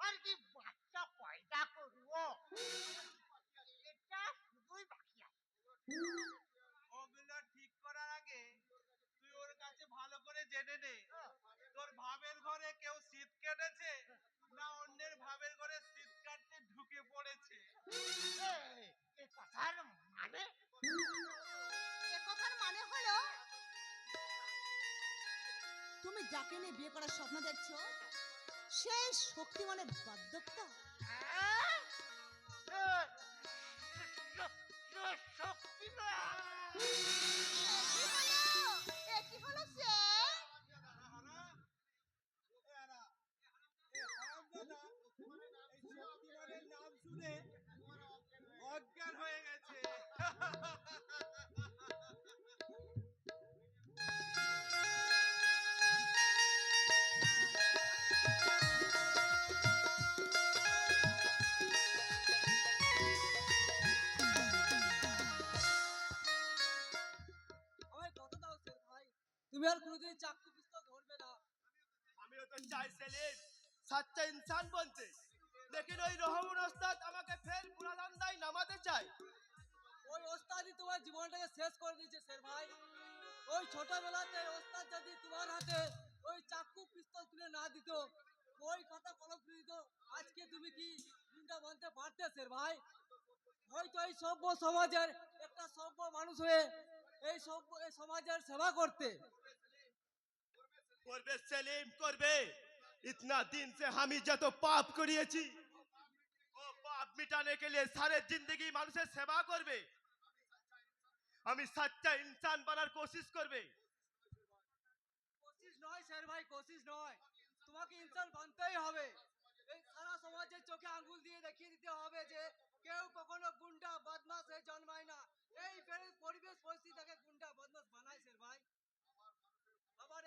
আর কি বাচ্চা পয়দা করব, এটা শুধুই বাকি আছে।
ওগুলো ঠিক করার আগে তুই ওর কাছে ভালো করে জেনে নে, তোর ভাবের ঘরে কেউ শীত কেটেছে না অন্যের ভাবের ঘরে শীত কাটতে ঢুকে পড়েছে।
এ কথার মানে
এ কথার মানে হলো তুমি যাকে নিয়ে বিয়ে করার স্বপ্ন দেখছো সেই শক্তিমানের বার্ধক্য।
শক্তিমান
এ কি হলো সে?
শক্তিমানের নাম শুনে অজ্ঞান হয়ে গেছে।
আমায় কথা দাও স্যার ভাই, তুমি আর কোনোদিন চাকু পিস্তল ধরবে না।
আমিও তো চাই সেলিম সচ্চা ইনসান বনতে, লেকিন ওই রহমান ওস্তাদ আমাকে ফের বুড়াদান্দায় নামাতে চায়।
ওই ওস্তাদই তোমার জীবনটাকে শেষ করে দিয়েছে স্যার ভাই। ওই ছোটবেলাতে ওস্তাদ যদি তোমার হাতে ওই চাকু পিস্তল তুলে না দিত, ওই খাতা কলম তুলে দিত, আজকে তুমি কি গুন্ডা বানতে পারতে স্যার ভাই? হয়তো এই সভ্য সমাজের একটা সভ্য মানুষ হয়ে এই সভ্য এই সমাজের সেবা করতে।
করবে সেলিম করবে, इतना दिन से हम ही যত পাপ করিয়েছি ও পাপ মিটানে के लिए सारे जिंदगी মানুষের সেবা করবে, আমি সচ্চা ইনসান বানার কোশিশ করবে।
কোশিশ নয় স্যার ভাই, কোশিশ নয়, তোমাকে ইনসান বানতেই হবে। এই সারা সমাজের চোখে আঙ্গুল দিয়ে দেখিয়ে দিতে হবে যে কেউ কখনো গুন্ডা বদমাশ হয়ে জন্মায় না। এই পরিবেশ পরিস্থিতি তাকে গুন্ডা বদমাশ বানায় স্যার ভাই। বাবা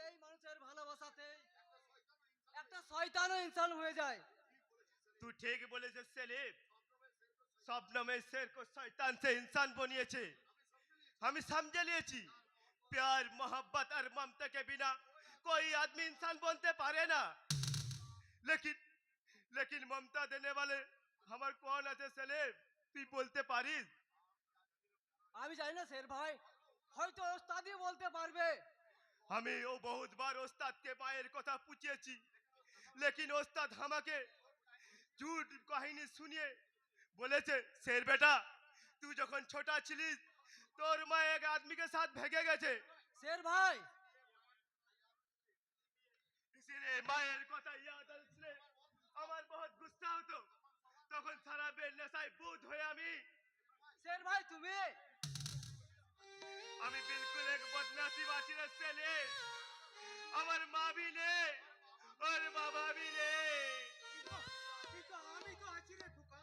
শয়তানও ইনসান হয়ে যায়।
तू ठीक बोलेছে সেলিম, স্বপ্ন में शेर को शैतान से इंसान बनिয়েছে। আমি समझ লিয়েছি प्यार मोहब्बत और ममता के बिना कोई आदमी इंसान बनते पारे ना। लेकिन लेकिन ममता देने वाले हमार कौन আছে সেলিম, তুই বলতে পারিস?
আমি জানি না শের ভাই, হয়তো ওস্তাদই বলতে পারবে।
আমি ও বহুত বার ওস্তাদকে মায়ের কথা পুছিয়েছি, लेकिन ওস্তাদ আমাকে झूठ কাহিনী শুনিয়ে বলেছে शेर बेटा तू যখন ছোট ছিলিস তোর মা এক आदमी के साथ ভেগে গেছে।
শের ভাই,
इसीलिए মায়ের কথা याद আসলে আমার বহুত গুস্সা হতো। তখন সারা বের নেশায় ভূত হয়ে
শের ভাই তুমি
আমি बिल्कुल एक बदनसीब आची रे सेलिम। আমার মা भी নেই और बाबा भी নেই।
কিন্তু আমি তো আছি রে খোকা।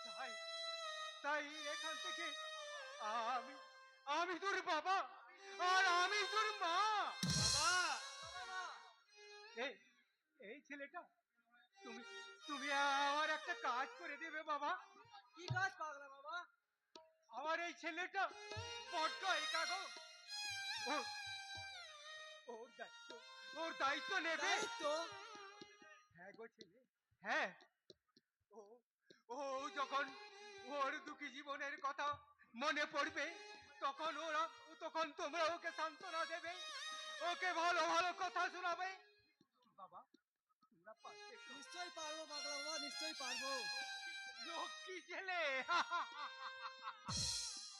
তাই তাই এখান থেকে আমি আমি তোর বাবা আর আমি তোর মা।
বাবা
এই এই ছেলেটা তুমি তুমি আমার একটা কাজ করে দেবে বাবা।
কি কাজ পাগলা বাবা?
আমার এই ছেলেটা বড্ড একা গো। ও- ওর দায়িত্ব নেবে।
দায়িত্ব?
হ্যাঁ গো ছেলে, হ্যাঁ। ও ও যখন ওর দুঃখী জীবনের কথা মনে পড়বে তখন তোমরা ওকে সান্ত্বনা দেবে, ওকে ভালো ভালো কথা শোনাবে। বাবা তোমরা পারবে তো?
নিশ্চয়ই পারবো পাগলা বাবা, নিশ্চয়ই পারবো।
লক্ষ্মী ছেলে।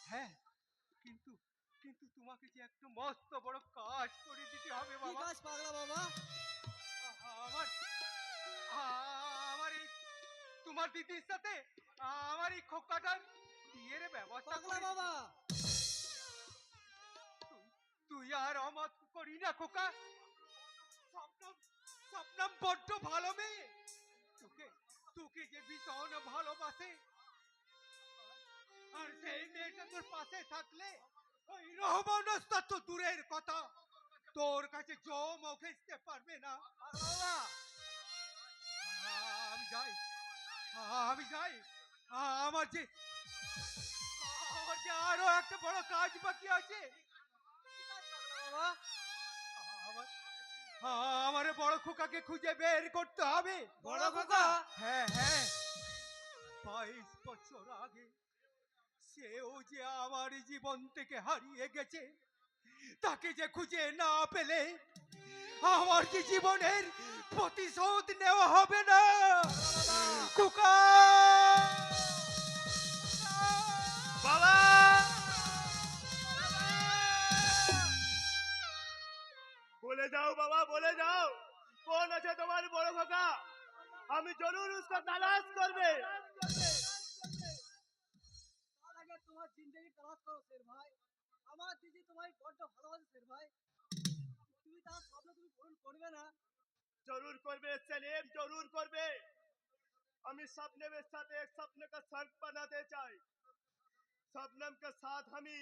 হ্যাঁ কিন্তু কিন্তু তোমাকে যে একটা মস্ত বড় কাজ করে দিতে হবে
কি
বাবা।
কাজ পাগলা বাবা?
আমার আমার এই তোমার দিদির সাথে আমার এই খোকাটার বিয়ের ব্যবস্থা
পাগলা
করে
বাবা,
তুই আর অমত করি না খোকা। স্বপ্নম বড্ড ভালো মেয়ে, তোকে তোকে যে ভীষণ ভালোবাসে। আর সেই মেয়েটা তোর পাশে থাকলে ওই রহমানস্তা তো দূরের কথা, তোর কাছে জমও ঘেঁচতে পারবে না।
পাগলা বাবা,
আমি যাই আমি যাই। আমার যে আরো একটা বড় কাজ বাকি আছে।
কি কাজ পাগলা বাবা?
আমার আমার বড় খোকাকে খুঁজে বের করতে হবে।
বড় খোকা?
হ্যাঁ হ্যাঁ, 22 বছর আগে সেও যে আমার জীবন থেকে হারিয়ে গেছে, তাকে যে খুঁজে না পেলে আমার যে জীবনের প্রতিশোধ নেওয়া হবে না। খোকা
বাবা বলে যাও বাবা বলে যাও কোন আছে তোমার বড় খোকা, আমি জরুর उसको तलाश করবে।
তার আগে তোমার জিন্দেগি তালাশ করো শের ভাই। আমার দিদি তোমায় বড্ড ভালোবাসে শের ভাই। তুমি তার স্বপ্ন তুমি পূরণ করবে না?
जरूर করবে সেলিম, जरूर করবে। আমি शबनम साथ एक सपने का सर्ग बनाते चाই। शबनम के साथ আমি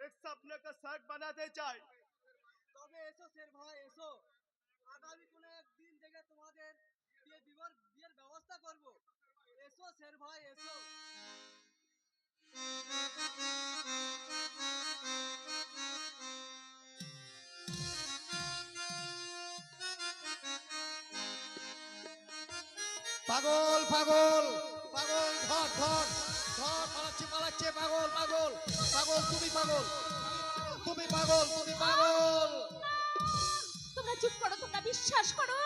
एक सपने का सर्ग बनाते চাই।
তবে এসো শের ভাই এসো, আগামী কোনো একদিন থেকে তোমাদের বিয়ের ব্যবস্থা করব। এসো শের ভাই এসো।
পাগল পাগল পাগল, ধর ধর ধর, পালাচ্ছে পালাচ্ছে, পাগল পাগল পাগল, তুমি পাগল তুমি পাগল তুমি পাগল।
তোমরা চুপ করো, তোমরা বিশ্বাস করো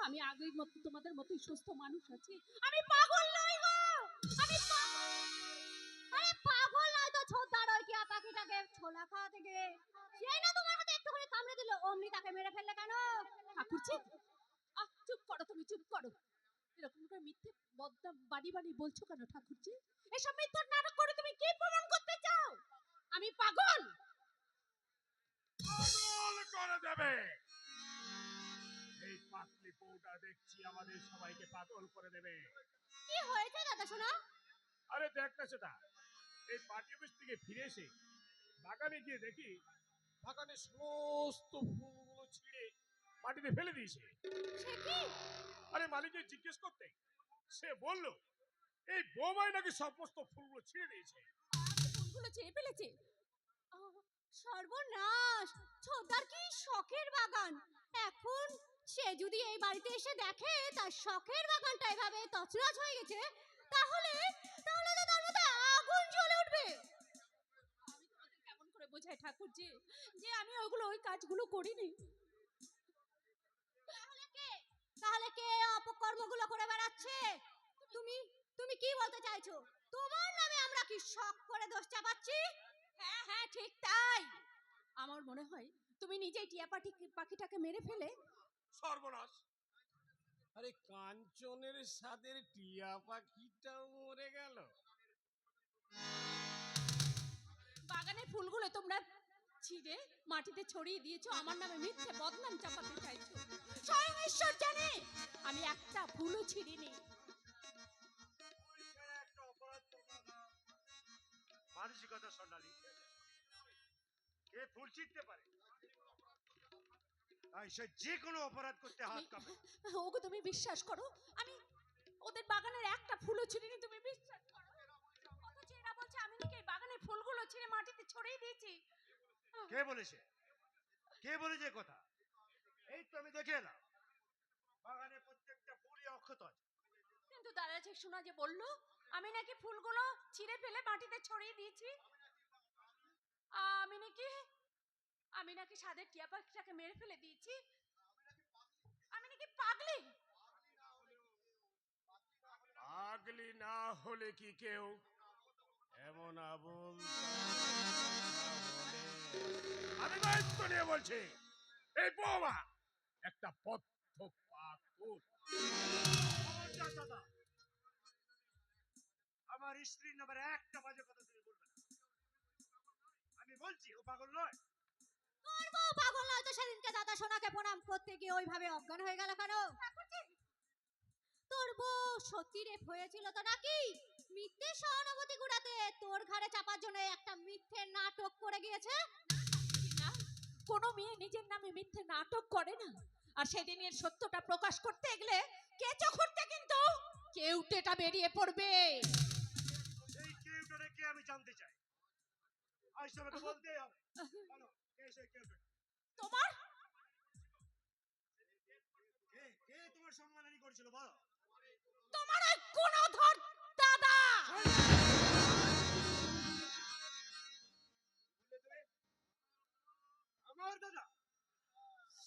আমি আগের মতো তোমাদের মতোই সুস্থ মানুষ আছি। আমি পাগল নই গো, আমি পাগল। আরে পাগল নয় তো ছোটদার ওই কি পাখিটাকে ছোলা খাওয়াতে গিয়ে সেই না তোমার হাতে একটু করে কামড়ে দিল, অমনি তাকে মেরে ফেললে কেন? ঠাকুরজি চুপ করো, তুমি চুপ করো। এরকম করে মিথ্যে বদনাম বাড়ি বাড়ি বলছো কেন ঠাকুরজি? এসব মিথ্যা নাটক করে তুমি কি প্রমাণ করতে চাও? আমি পাগল?
পাগল করে দেবে এই পাতলি বউটা, দেখছি আমাদের সবাইকে পাগল করে দেবে।
কি হয়েছে দাদা শোনা?
আরে দেখ না সেটা, এই পার্টি অফিস থেকে ফিরে এসে বাগানে গিয়ে দেখি বাগানে সমস্ত ফুলগুলো ছিঁড়ে মাটিতে ফেলে দিয়েছে।
সে কি?
আরে মালিককে জিজ্ঞেস করতে সে বলল এই বৌমাই নাকি সমস্ত ফুলগুলো ছিঁড়ে দিয়েছে।
ফুলগুলো ছেড়ে ফেলেছে? আহ, সর্বনাশ! ছোটদার কি শখের বাগান! এখন সে যদি এই বাড়িতে এসে দেখে তার শখের বাগানটা এভাবে তছনছ হয়ে গেছে, তাহলে তাহলে তো তার মধ্যে আগুন জ্বলে উঠবে। আমি তোমাদের কেমন করে বোঝাই ঠাকুরজি যে আমি ওই কাজগুলো করিনি? তাহলে কে অপকর্মগুলো করে বেড়াচ্ছে? তুমি তুমি কি বলতে চাইছো? তোমার নামে আমরা কি শখ করে দোষ চাপাচ্ছি? হ্যাঁ হ্যাঁ, ঠিক তাই। আমার মনে হয় তুমি নিজেই টিয়া পাখিটাকে মেরে ফেলে
সর্বনাশ! আরে কাঞ্চনের সাদের টিয়া পাখিটাও মরে গেল।
বাগানের ফুলগুলো তোমরা ছিঁড়ে মাটিতে ছড়িয়ে দিয়েছো, আমার নামে মিথ্যে বদনাম চাপাতে চাইছো। স্বয়ং ঈশ্বর জানে আমি একটা ফুলও ছিঁড়িনি।
একটা অপরাধ করবা না। মানসিকতা স্বর্ণালী, কে ফুল ছিঁড়তে পারে তাই সে যে কোনো অপরাধ করতে হাত কাঁপে।
ওগো তুমি বিশ্বাস করো আমি ওদের বাগানের একটা ফুলও ছিঁড়িনি, তুমি বিশ্বাস করো? অথচ এরা বলছে আমি নাকি এই বাগানের ফুলগুলো ছিঁড়ে মাটিতে ছড়িয়ে দিয়েছি।
কে বলেছে? কে বলেছে কথা? এই তো আমি দেখে এলাম বাগানে প্রত্যেকটা ফুলই অক্ষত আছে।
কিন্তু দাদা যে শোনা যে বললো আমি নাকি ফুলগুলো ছিঁড়ে ফেলে মাটিতে ছড়িয়ে দিয়েছি। আমি নাকি সাদের টিয়া পাখিটাকে মেরে ফেলে দিয়েছি। আমি নাকি পাগলি।
পাগলি না হলে কি কেউ এমন আবল আমি দায়িত্ব নিয়ে বলছি এই বৌমা একটা পথ্য পাগল।
দাদা, আমার স্ত্রীর নামে একটা বাজে কথা তুমি বলবে না। আমি বলছি ও পাগল নয়।
তোর বউ পাগল নয় তো সেদিনকে দাদা সোনাকে প্রণাম করতে গিয়ে ওইভাবে অজ্ঞান হয়ে গেল কেন? তোর বউ সত্যি রেপ হয়েছিল তো নাকি? মিথ্যে সহানুভূতি গুড়াতে তোর ঘাড়ে চাপার জন্য একটা মিথ্যে নাটক করে গিয়েছে।
না, কোনো মেয়ে নিজের নামে মিথ্যে নাটক করে না। আর সেদিনের সত্যটা প্রকাশ করতে গেলে কেঁচো খুঁড়তে কিন্তু কেউটেটা বেরিয়ে পড়বে।
সেই কেউটারে কে আমি জানতে চাই। আজ তোমাকে বলতেই হবে। বলো কে সেই কেউটা?
তোমার
কে তোমার সম্মানহানি করেছিল বলো।
তোমার ওই গুণধর দাদা।
আমার দাদা?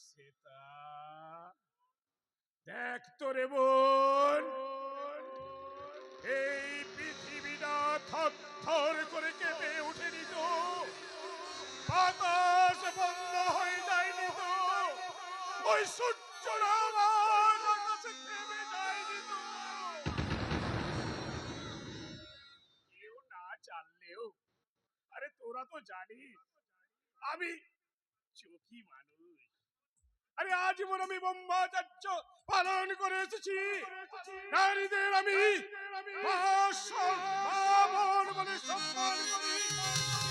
সেটা দেখ তো রে বোন, এই পৃথিবীটা থরথর করে কেঁপে উঠেনি তো, বাতাস বন্ধ হয়ে যায়নি তো, ওই সূর্যটা আবার আকাশে থেমে যায়নি তো। কেউ না জানলেও আরে তোরা তো জানিস আমি চোখী মানুষ। আরে আজীবন আমি ব্রহ্মচর্য পালন করে এসেছি। নারীদের আমি বলে সম্মান করি।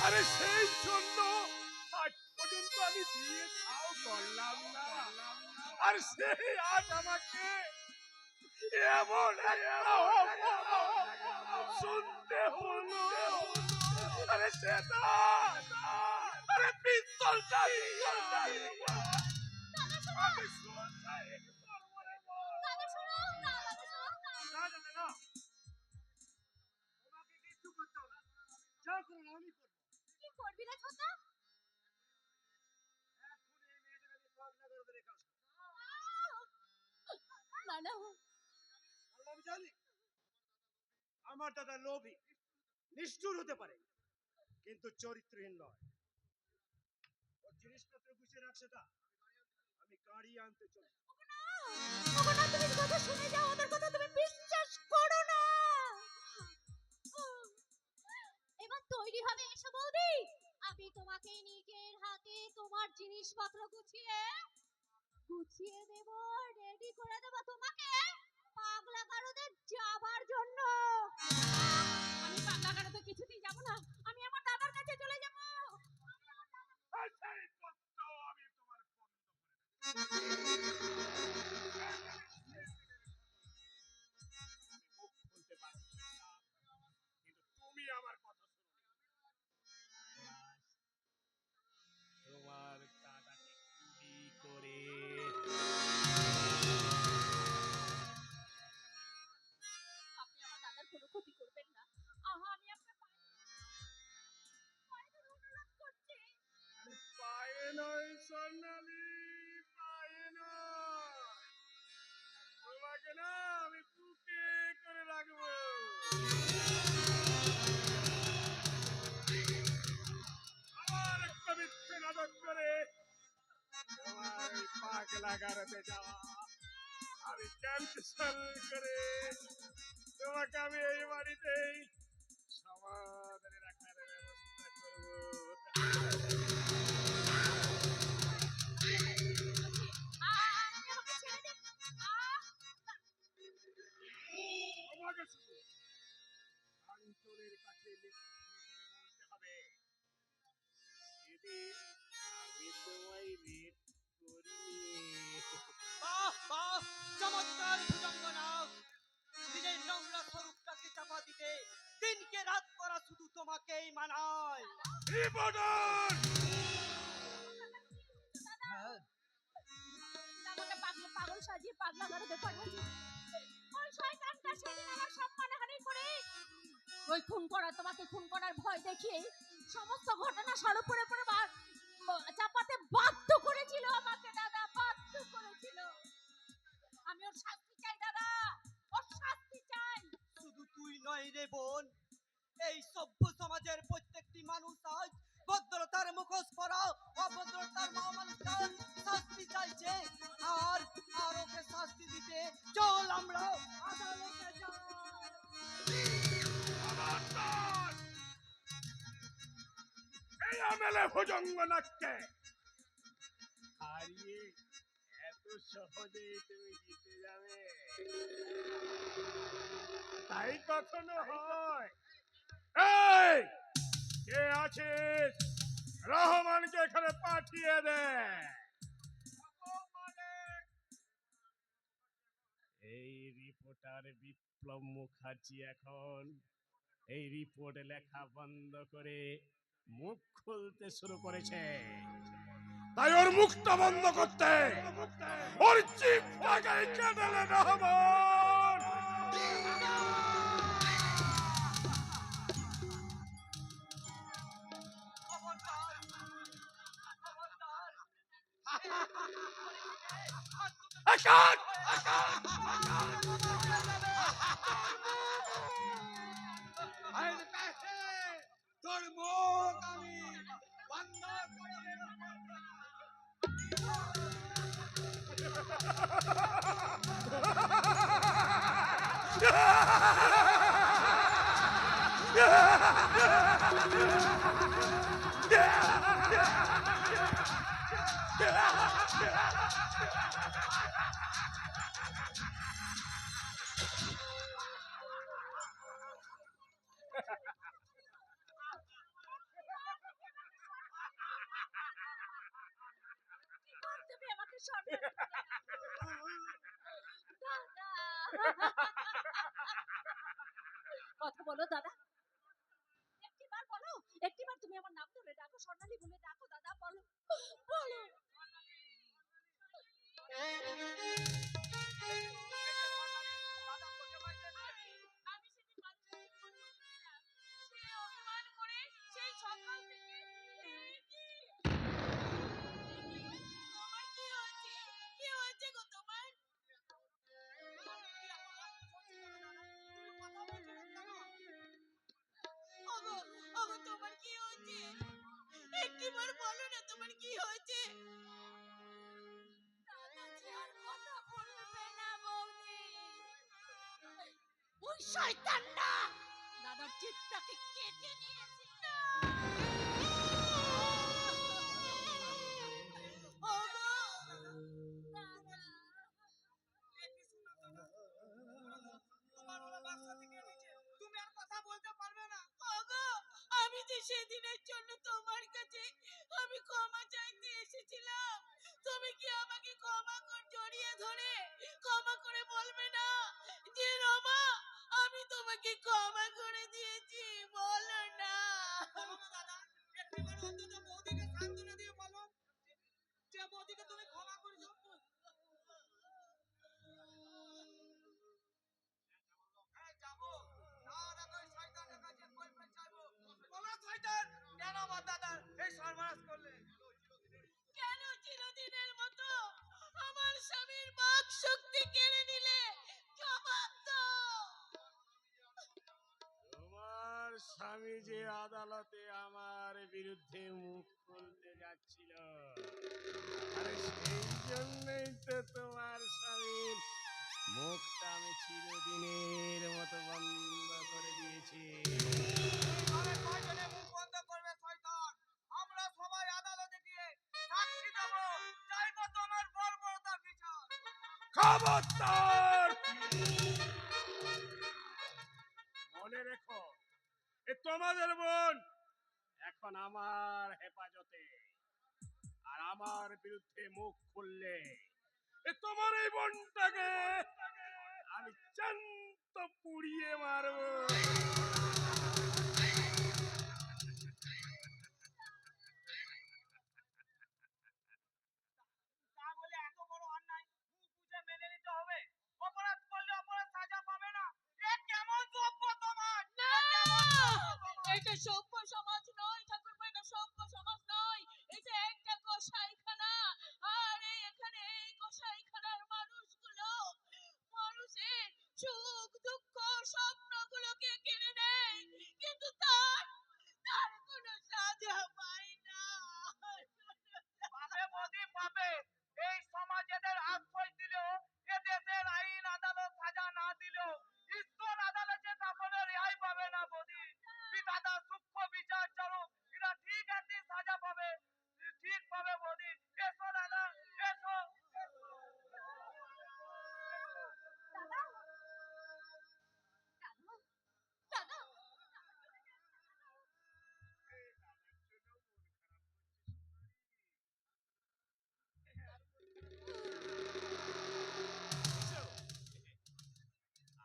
আরে সেই জন্য আজ পর্যন্ত আমি বিয়ে তাও করলাম না। আর সেই আজ আমাকে এমন একটা শুনতে হলো। আরে সেটা আরে পিস্তলটা
না জানে না। তোমাকে কিছু করতে হবে না। যা করো আমি করবো।
কি করবি রে ছোটা?
এখন এই মেয়েটাকে আমি পাগলা করে রেখে আসবো।
না না,
আল্লাহ আমি জানি আমার দাদা লোভী নিষ্ঠুর হতে পারে কিন্তু চরিত্রহীন নয়। ওর জিনিসপত্র গুছিয়ে রাখছে তা আমি গাড়ি আনতে চলে।
ওগো না, তুমি কথা শুনে যাও, ওদের কথা তুমি বিশ্বাস করো না।
এবার তৈরি হবে এসো বৌদি, আমি তোমাকে নিজের হাতে তোমার জিনিসপত্র গুছিয়ে দেব, রেডি করে দেব তোমাকে পাগলা গারদে যাবার জন্য।
আমি পাগলা গারদে কিছুতেই যাব না, আমি আমার দাদার কাছে চলে যাব।
আমার একটা মিথ্যে নাটক করে তোমার ওই পাগলা গারদে যাওয়া আমি ক্যান্সেল করে তোমাকে আমি এই বাড়িতেই সমাধানে রাখার ব্যবস্থা করবো।
আপনি আমাকে ছেড়ে দিন।
তোমাকে শুধু আঞ্চলের কাছে মিথ্যে করে বলতে হবে সেদিন আমি তোমায় রেপ করিনি।
বাহ বাহ, চমৎকার ভুজঙ্গনাথ। নিজের নোংরা স্বরূপটাকে চাপা দিতে দিনকে রাত করা শুধু তোমাকেই মানায়।
রিপোর্টার
আমাকে পাগল সাজিয়ে পাগলা গারদে পাঠাচ্ছে। ওই শয়তানটা সেদিন আমার সম্মানহানি করে ওই তোমাকে খুন করার ভয় দেখিয়ে সমস্ত ঘটনা সর্বোপরি চাপাতে বাধ্য করেছিল আমাকে দাদা, বাধ্য করেছিল। আমি ওর শাস্তি চাই দাদা, ওর শাস্তি চাই।
শুধু তুই নয় রে বোন, এই সভ্য সমাজের প্রত্যেকটি মানুষ আজ ভদ্রতার মুখোশ পরা অভদ্রতার মানুষটার শাস্তি চাইছে। আর আর ওকে শাস্তি দিতে চল আমরা আদালতে যাই।
এই আমেলে ভুজঙ্গনাথকে হারিয়ে এত সহজেই তুমি জিতে যাবে তাই কখনো হয়? এই কে আছিস, রহমানকে এখানে পাঠিয়ে দে। এই রিপোর্টার বিপ্লব মুখার্জি এখন এই রিপোর্ট লেখা বন্ধ করে মুখ খুলতে শুরু করেছে। তাই ওর মুখটা বন্ধ করতে ওর জিভটাকে কেটে নে রহমান।
তোর মুখ আমি বন্ধ করে দেব।
তুমি আমাকে সম্মান দাদা। কথা বলো দাদা, একটিবার বলো, একটিবার তুমি আমার নাম ধরে ডাকো, স্বর্ণালী বলে ডাকো দাদা, বলো বলো। আমি সেদিন বাচ্চাকে ফোন করেছিলাম, সে অভিমান করে সেই সকাল থেকে তোমার কি হয়েছে? কি হয়েছে গো তোমার? ওগো ওগো তোমার কি হয়েছে? একটিবার বলো না তোমার কি হয়েছে? দাদা যে আর কথা বলবে না বৌদি। ওই শয়তানটা দাদার চিত্তটাকে কেটে নিয়েছে। ওগো দাদা,
তোমার ওরা বাসা থেকে এনেছে, তুমি আর কথা বলতে পারবে না।
ওগো আমি যে সেদিনের জন্য তোমার কাছে আমি ক্ষমা চাইতে এসেছিলাম, তুমি কি আমাকে ক্ষমা করে জড়িয়ে ধরে ক্ষমা করে বলবে না যে রমা আমি তোমাকে ক্ষমা করে দিয়েছি? বলো না।
বলো না দাদা, একটিবার অন্তত বৌদিকে সান্ত্বনা দিয়ে বলো যে বৌদিকে তুমি ক্ষমা করে দাও। হ্যাঁ যাবো, তার আগে ওই শয়তানের কাছে বয়ফ্রেন্ড চাইবো। বলো শয়তান, কেন আমার দাদার এই সর্বনাশ করলে?
কেন চিরদিনের মতো আমার স্বামীর বাক শক্তি কেড়ে নিলে? জবাব দাও।
আদালতে আমার বিরুদ্ধে মুখ খুলতে যাচ্ছিল, আরে সেই জন্যই তো তোমার স্বামীর মুখটা আমি চিরদিনের মতো বন্ধ করে দিয়েছি। খবরদার! মনে রেখো, এ তোমাদের বোন এখন আমার হেফাজতে, আর আমার বিরুদ্ধে মুখ খুললে এ তোমার এই বোনটাকে আমি জ্যান্ত পুড়িয়ে মারবো।
এটা সভ্য সমাজ নয় ঠাকুরপো, এটা সভ্য সমাজ নয়। এটা একটা কসাইখানা, আর এখানে এই কসাইখানার মানুষগুলো মানুষের সুখ দুঃখ স্বপ্নগুলোকে কিনে নেয়, কিন্তু তার তার কোনো সাজা পায় না।
পাবে মোদি পাবে, এই সমাজ এদের আশ্রয় দিলেও, এ দেশের আইন আদালত সাজা না দিলেও ঈশ্বর আদালতে কখনো রেহাই পাবে না মোদি। বিধাতা সূক্ষ্ম বিচার চালু, এরা ঠিক একদিন সাজা পাবে, ঠিক পাবে মোদি। এসো দাদা, এসো।
দাদা দাদা দাদা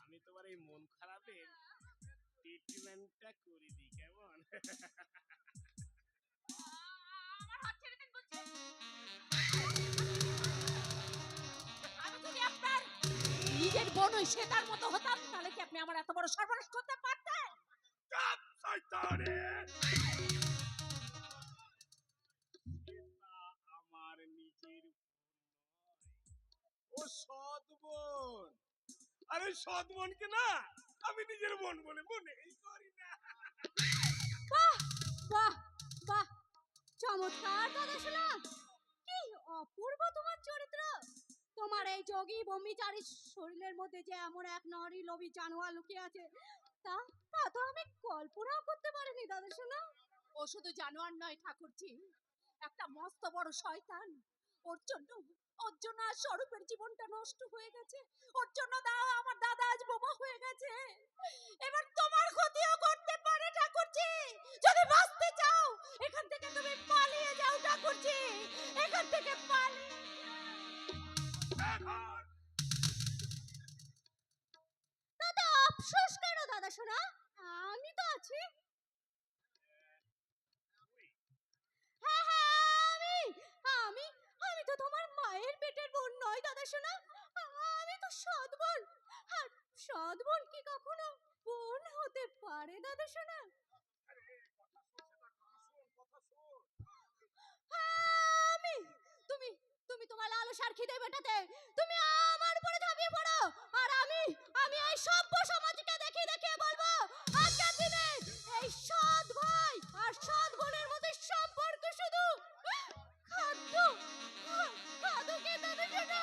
আমি তোমার এই মন খারাপের ট্রিটমেন্টটা করে দিই, কেমন?
আমার হাত ছেড়ে দিন বলছি। আমি যদি আপনার নিজের বোন ওই শ্বেতার মতো হতাম, তাহলে কি আপনি আমার এত বড় সর্বনাশ করতে পারতেন?
চাপ শয়তানে! এটা আমার নিজের বোন নয়, ও সৎ বোন। আরে সৎ বোনকে না আমি নিজের বোন বলে মনেই করি না।
বাহ বাহ বাহ, চমৎকার দাদা শোনা, কি অপূর্ব তোমার চরিত্র। তোমার এই যোগী ব্রহ্মচারী শরীরের মধ্যে যে এমন এক নারী লোভী জানোয়ার লুকিয়ে আছে, তা তা তো আমি কল্পনাও করতে পারিনি দাদা শোনা।
ও শুধু জানোয়ার নয় ঠাকুরজি, একটা মস্ত বড় শয়তান। ওর জন্য আজ স্বরূপের জীবনটা নষ্ট হয়ে গেছে, ওর জন্য আমার দাদা আজ বোমা হয়ে গেছে। এবার তোমার ক্ষতিও করতে পারে ঠাকুরজি। যদি বাঁচতে চাও এখান থেকে তুমি পালিয়ে যাও ঠাকুরজি, এখান থেকে পালিয়ে
দাদা আফসোস কেন দাদা শোনা, আমি তো আছি। হ্যাঁ হ্যাঁ, আমি আমি তো তোমার মায়ের পেটের বোন নয় দাদা শোনা, আমি তো সৎ বোন। আর সৎ বোন কি কখনো বোন হতে পারে দাদা শোনা? আমি তুমি তুমি তোমার লালসার খিদে মেটাতে তুমি আমার উপরে ঝাঁপিয়ে পড়ো, আর আমি আমি এই সভ্য সমাজকে দেখিয়ে দেখিয়ে বলবো আজকের দিনে এই সৎ ভাই আর সৎ বোনের মধ্যে সম্পর্ক শুধু খাদ্য খাদ্যকে দাদা শোনা,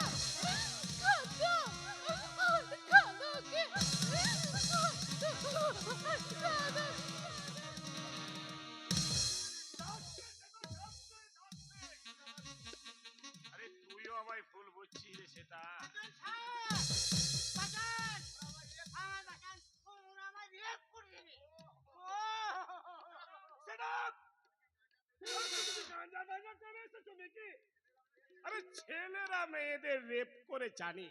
খাদ্য খাদ্যকে দাদা।
আরে তুইও আমায় ভুল বুঝছিস রে সেটা। আরে ছেলেরা মেয়েদের রেপ করে জানি,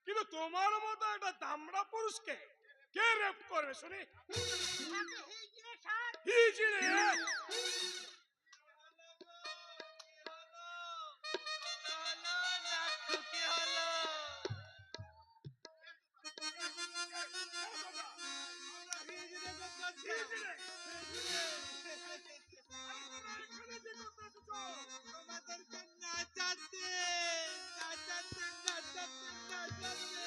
কিন্তু তোমার মতো একটা দামড়া পুরুষকে কে রেপ করবে শুনি? হিজড়ে!
তোমাদেরকে নাচাতে নাচাতে নাচাতে নাচাতে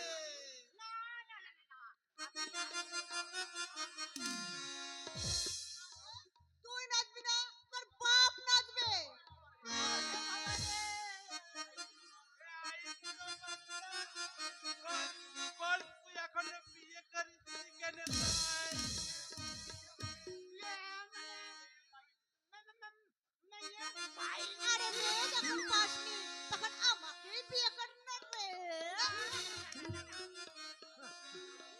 আরে মেয়ে যখন পাসনি তখন আমাকেই বিয়ে করবে রে।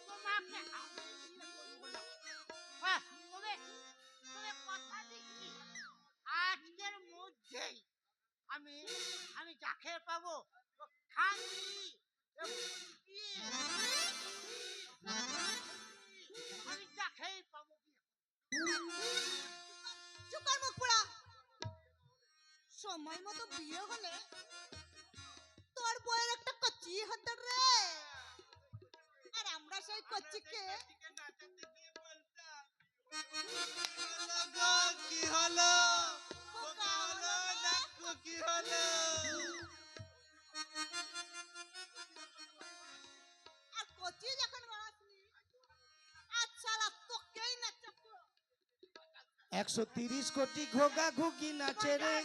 তোমাকে আমি বিয়ে করবো না। হ্যাঁ, তবে কথা দিচ্ছি, আজকের মধ্যেই আমি আমি যাকে পাবো ও খাননি আমি যাকেই পাবো বিয়ে
চুকার মুখ পোড়া। সময় মতো বিয়ে হলে তোর বউয়ের একটা কচি হতো রে। আর আমরা সেই কচিকে
কি হলো
খোকা হলো
দেখো কি হলো
আর কচি যখন বাড়াসনি আজ শালা তোকেই না চাপো।
130 কোটি ঘোগা ঘুগি নাচে রে,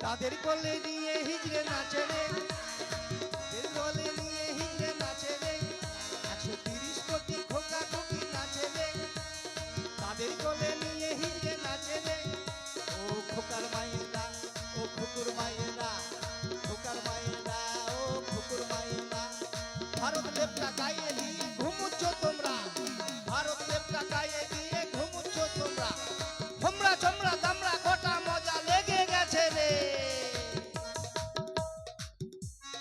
তাদের কোলে নিয়ে হিজড়ে নাচে রে, তাদের কোলে নিয়ে হিজড়ে নাচে রে। 130 কোটি ঘোগা ঘুগি নাচে রে, তাদের কোলে নিয়ে হিজড়ে নাচে রে। ও খোকার মায়েরা, ও খুকুর মায়েরা, খোকার মায়েরা, ও খুকুর মায়েরা, ভারত লেপটা গায়ে দিয়ে ঘুমুচ্ছ তোমরা, ভারত লেপটা গায়ে দিয়ে ঘুমুচ্ছ তোমরা। হোমরা চমড়া দামড়া গোটা মজা লেগে গেছে রে।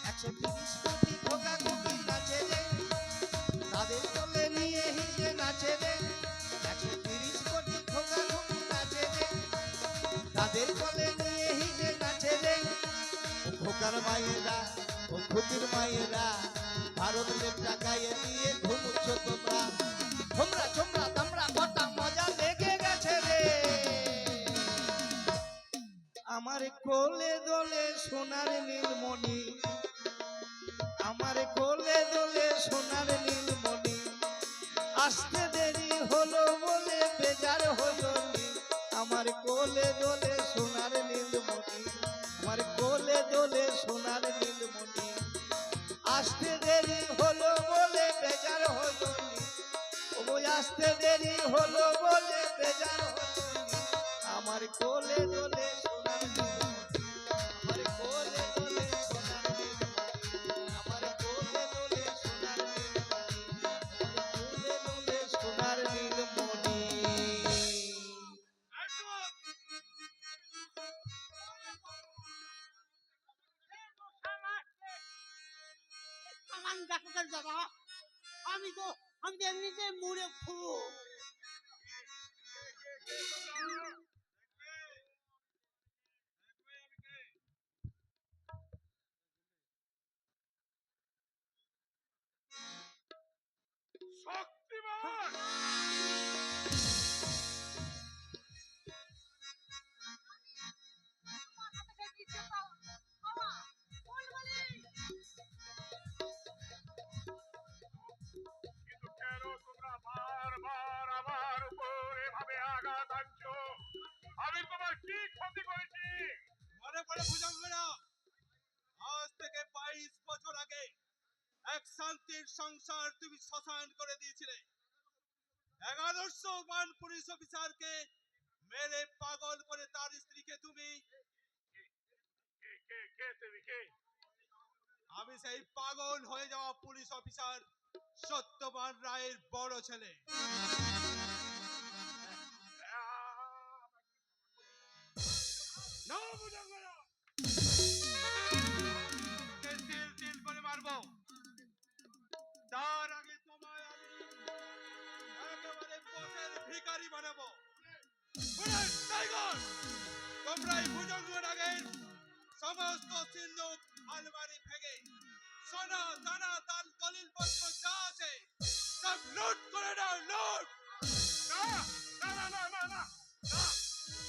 130 কোটি ঘোগা ঘুগি নাচে রে, তাদের কোলে নিয়ে হিজড়ে নাচে রে। 130 কোটি ঘোগা ঘুগি নাচে রে, তাদের কোলে নিয়ে হিজড়ে নাচে রে। ও খোকার মায়েরা, ও খুকির মায়েরা, ভারত লেপটা গায়ে দিয়ে ঘুমুচ্ছ তোমরা। হোমরা চমড়া দামড়া গোটা মজা লেগে গেছে রে। আমার কোলে দোলে সোনার নীলমণি, আমার কোলে দোলে সোনার নীলমণি, আসতে দেরি হলো বলে বেজার হলো নি। আমার কোলে দোলে সোনার নীলমণি, আমার কোলে দোলে সোনার নীলমণি, আসতে দেরি হলো বলে বেজার হলো নি। ও আসতে দেরি হলো বলে বেজার হলো নি। আমার কোলে দোলে সোনার নীলমণি, আমার কোলে দোলে সোনার নীলমণি, আমার কোলে দোলে সোনার নীলমণি, আমার কোলে দোলে সোনার নীলমণি।
সামান ডাক্তার বাবা, আমি তো এমনিতে মুড়ে খুব
শক্তিমান কিন্তু কেন তোমরা বারবার আমার উপর এভাবে আঘাত আনছো? আমি তোমার কি ক্ষতি করেছি?
মনে পড়ে ভুজঙ্গরা, আজ থেকে 22 বছর আগে এক শান্তির সংসার তুমি শ্মশান করে দিয়েছিলে। 1100 মান পুলিশ অফিসারকে মেরে পাগল করে তার স্ত্রীকে তুমি।
কে তুমি কে?
আমি সেই পাগল হয়ে যাওয়া পুলিশ অফিসার সত্যবান রায়ের বড় ছেলে।
না ভুজঙ্গরা,
তোকে তিল তিল করে মারবো। তার আগে তোমায় আমি একেবারে পথের ভিখারি বানাবো। পুলিশ টাইগার, তোমরা এই ভুজঙ্গের আগের সমস্ত সিন্ধুক আলমারি ভেঙে সোনা দানা তাল দলিল পত্র যা আছে সব লুট করে নাও, লুট।
না না না না না না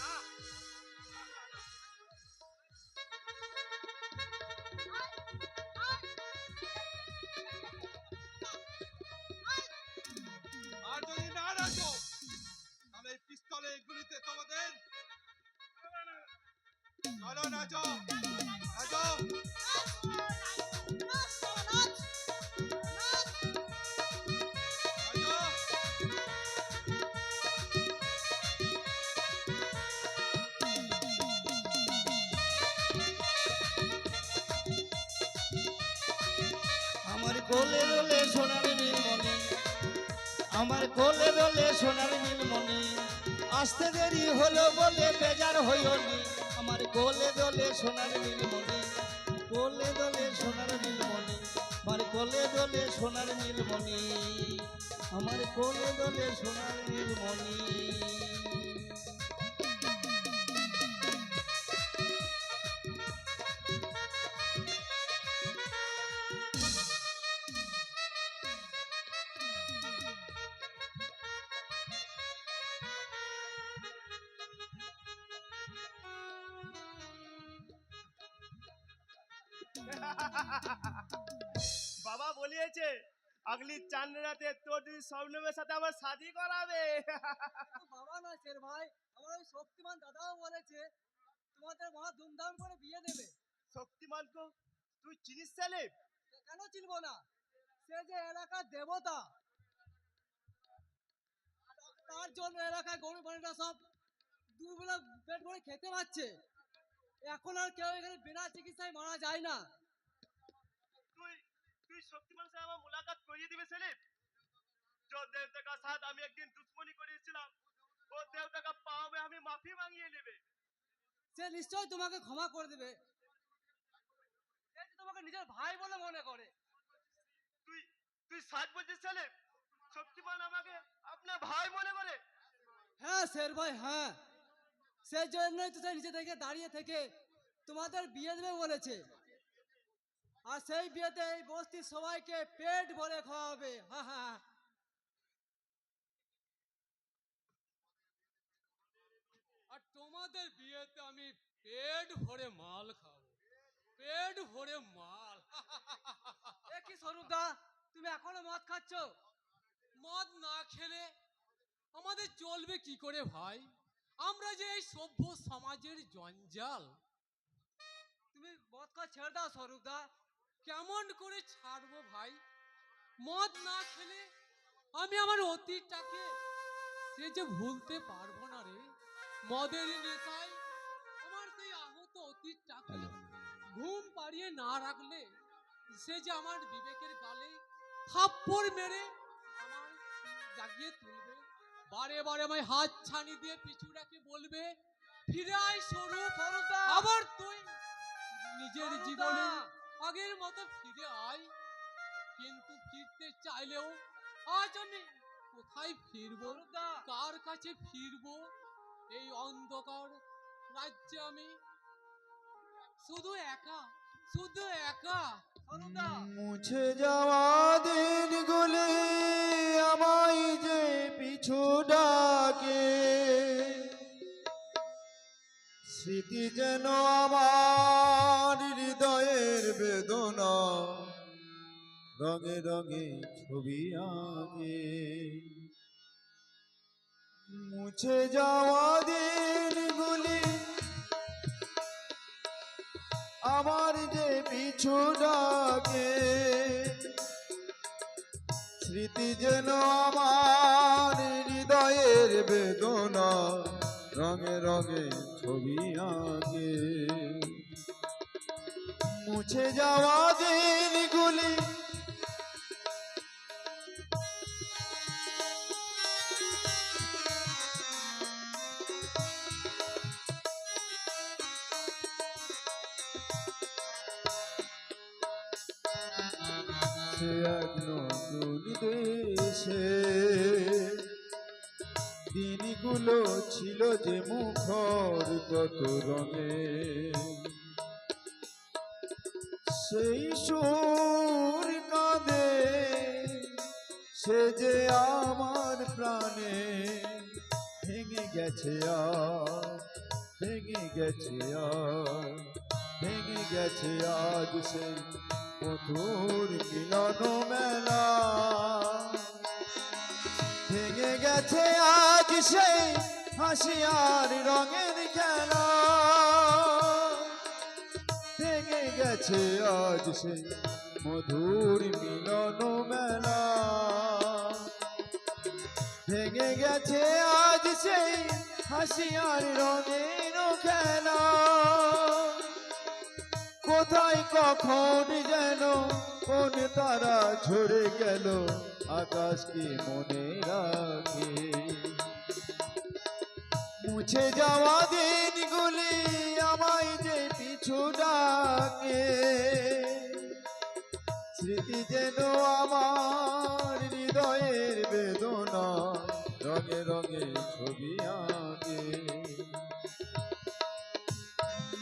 না।
আর যদি না রাখো তাহলে এই পিস্তলের গুলিতে তোমাদের চলো নাচো নাচো। নাচো।
কোলে দোলে সোনার নীলমণি, আমার কোলে দোলে সোনার নীলমণি, আসতে দেরি হলো বলে বেজার হইনি, আমার কোলে দোলে সোনার নীলমণি, কোলে দোলে সোনার নীলমণি, আমার কোলে দোলে সোনার নীলমণি, আমার কোলে দোলে সোনার নীলমণি।
বাবা বলিয়েছে আগলি চাঁদ রাতে তোর দিদি স্বপ্নমের সাথে আমার শাদি করাবে।
বাবা না শের ভাই, আমার ওই শক্তিমান দাদাও বলেছে তোমাদের মহা ধুমধাম করে বিয়ে দেবে।
শক্তিমান কো তুই চিনিস সেলিম?
কেন চিনবো না, সে যে এলাকার দেবতা, তার জন্য এলাকায় গরিব মানুষরা সব দুবেলা পেট ভরে খেতে পাচ্ছে। এখন আর কেউ এখানে বিনা চিকিৎসায় মারা যায় না।
তুই তুই শক্তিমান সাথে আমার মুলাকাত করিয়ে দিবে সেলিম? जो देवता का साथ আমি একদিন দুশ্মনী করেছিলাম, ও দেবতা का পাবে আমি মাফি মাগিয়ে নেবে।
সে নিশ্চয় তোমাকে ক্ষমা করে দেবে, সে যে তোমাকে নিজের ভাই বলে মনে করে।
তুই তুই সাজ বলছিস সেলিম? শক্তিমান আমাকে আপনার ভাই মনে করে?
হ্যাঁ শের ভাই, হ্যাঁ, সেই জন্যই তো সে নিচে থেকে দাঁড়িয়ে থেকে তোমাদের বিয়ে দেবে বলেছে। আর সেই বিয়েতে এই বস্তির সবাইকে পেট ভরে খাওয়াবে। হ্যাঁ হ্যাঁ, আর তোমাদের বিয়েতে আমি পেট ভরে মাল খাবো, পেট ভরে মাল। এ কি স্বরূপদা, তুমি এখনো মদ খাচ্ছ? মদ না খেলে আমাদের চলবে কি করে ভাই? আমরা যে এই সভ্য সমাজের জঞ্জাল। তুমি মদ খাওয়া ছেড়ে দাও স্বরূপদা। কেমন করে ছাড়বো ভাই? মদ না খেলে আমি আমার অতীতটাকে সে যে ভুলতে পারবো না রে। মদের নেশায় আমার সেই আহত অতীতটাকে ঘুম পাড়িয়ে না রাখলে সে যে আমার বিবেকের গালে থাপ্পড় মেরে আমার জাগিয়ে তুলবে। বারে বারে আমায় হাত ছানি দিয়ে পিছুটাকে বলবে, ফিরে আয় স্বরূপ, আবার তুই নিজের জীবনে আগের মতো ফিরে আয়। কিন্তু ফিরতে চাইলেও আজ আমি কোথায় ফিরবো, কার কাছে ফিরবো? এই অন্ধকার রাজ্যে আমি শুধু একা, শুধু একা।
মুছে যাওয়া দিনগুলি আমায় যে পিছু ডাকে, স্মৃতি যেন আমার হৃদয়ের বেদনা রঙে রঙে ছবি আঁকে। মুছে যাওয়া দিনগুলি আমার যে পিছু ডাকে, স্মৃতি যেন আমার হৃদয়ের বেদনা রঙে রঙে ছবি আঁকে। মুছে যাওয়া দিনগুলি সে এক নতুন দেশে দিনগুলো ছিল যে মুখর কত রঙে, সেই সুর কাঁদে সে যে আমার প্রাণে ভেঙে গেছে আজ, ভেঙে গেছে আজ, ভেঙে গেছে আজ সেই মধুর মিলন মেলা, ভেঙে গেছে আজ সেই হাসি আর রঙের খেলা, ভেঙে গেছে আজ সেই মধুর মিলন মেলা, ভেঙে গেছে আজ সেই হাসি আর রঙের খেলা।
কোথায় কখন যেন কোন তারা ঝরে গেল আকাশ কি মনে রাখে মুছে যাওয়া দিনগুলি আমায় যে পিছু ডাকে স্মৃতি যেন আমার হৃদয়ের বেদনা রঙে রঙে ছবি আঁকে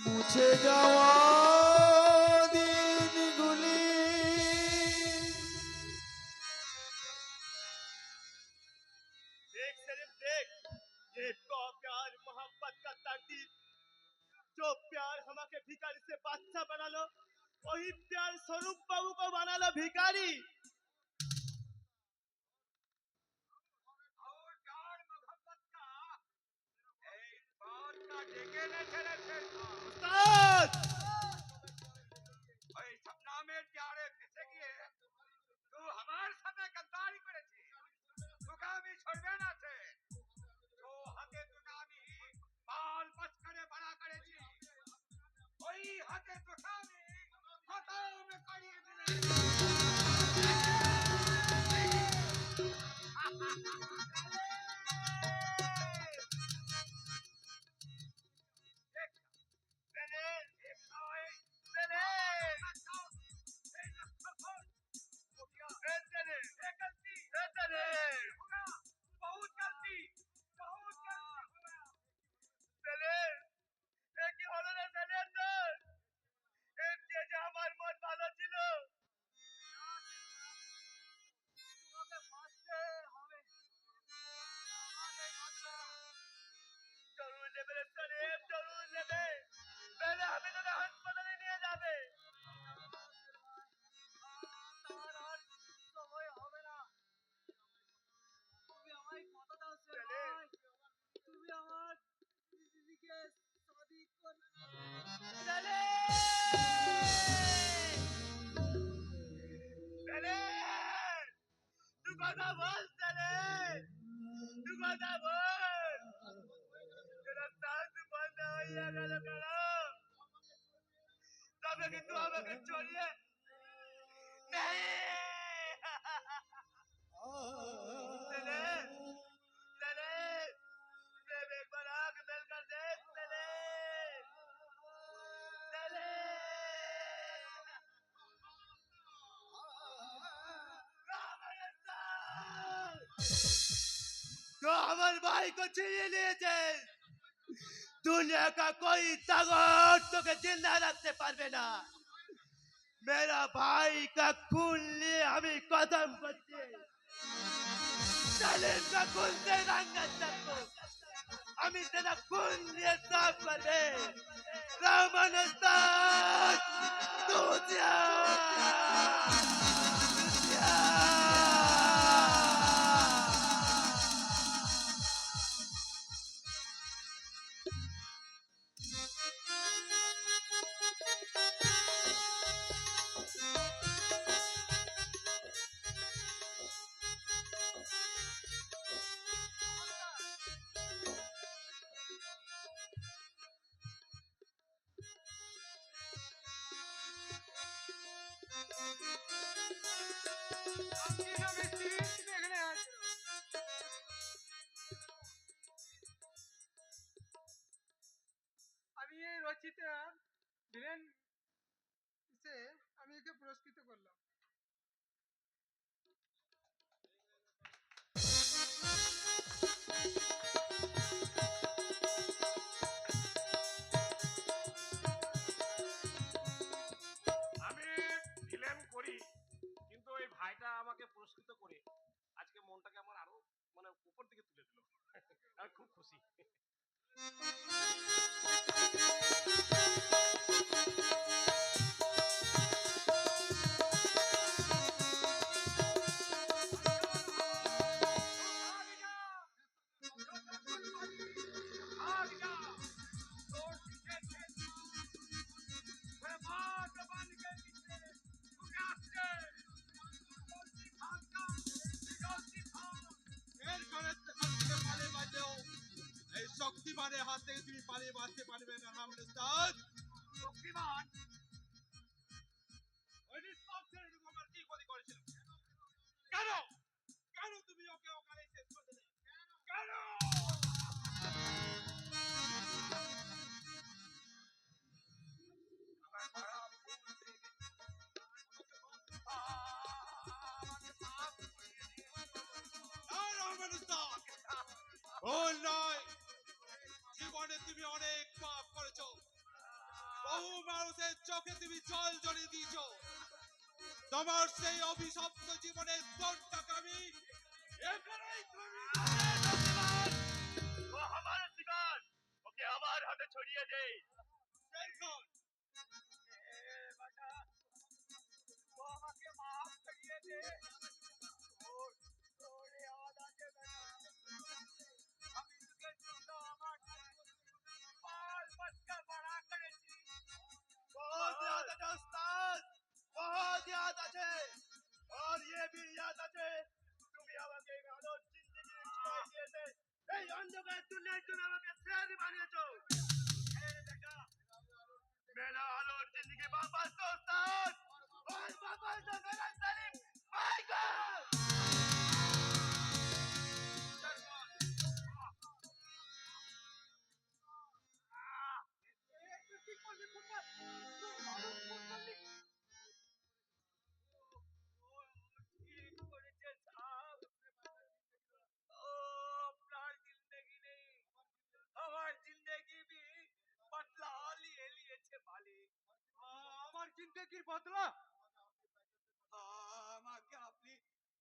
মুছে যাওয়া দিনগুলি
देख सलीम देख ये तो प्यार मोहब्बत का तकदीर जो प्यार हमारे भिखारी से बादशाह बना लो वही प्यार स्वरूप बाबू को बना लो भिखारी उस्ताद
ওই সপনামের প্যারে ফেসে গিয়ে তুই আমার সাথে গদ্দারি করেছিস তোকে আমি ছড়বে না সে তো হাতে তোকে আমি বাল বাচ করে বড়া করেছি ওই হাতে তোকে আমি খতম করিয়ে
तो हमारे भाई को छीन लिए थे दुनिया का कोई ताकत तो के जिंदा रखते पारबे ना मेरा भाई का खून लिए हमें कदम करते चले का खून से रंगत को हमें तेरा खून लिए साफ कर दे रामानुस्तान दूधिया
আমি এই রচিতা ভিলেন সে আমি একে পুরস্কৃত করলাম
আমি ভিলেন করি কিন্তু ওই ভাইটা আমাকে পুরস্কৃত করে আজকে মনটাকে আমার আরো মানে উপর দিকে তুলে দিল আমি খুব খুশি
শক্তিমানের হাত থেকে তুমি পালিয়ে বাঁচতে পারবে না রামনুস্তান
শক্তিমান
ওকে ওখানে শেষ করে দে। কেন? আমার বড় ভুল হয়ে গেছে। আমাকে মাফ করিয়ে দিন। আর রহমান উস্তাদ, ভুল নয়, জীবনে তুমি অনেক পাপ করেছো, বহু মানুষের চোখে তুমি জল জ্বলিয়ে দিয়েছো। তোমার সেই অভিশপ্ত জীবনের দণ্ডটাকে আমি এখানেই থামিয়ে
ও আমার শিকার, ওকে আমার হাতে ছড়িয়ে দেই।
দেব। বাছা, ও আমাকে মাফ করিয়ে দে। ওরে আদাতে বেটা, আমি তোকে জন্য আমার बाल बच्चा बड़ा करेছি।
बहुत याद আছে उस्ताद, बहुत याद আছে। और ये भी याद আছে তুমি আমাকে এই আলোর জিন্দেগি ছুঁয়ে দিয়েছে, এই অন্ধকার দুনিয়ায় তুমি আমাকে শের বানিয়েছো। এই দেখা, मेरा आलोर जिंदगी वापस दो उस्ताद, और वापस दो मेरा सलीम भाई को।
ठीक করেছে সাব। ও আপনার जिंदगी नहीं, আমার जिंदगी भी बदला लिए लिएছে मालिक। আমার जिंदगीর বদলা? আমাকে আপনি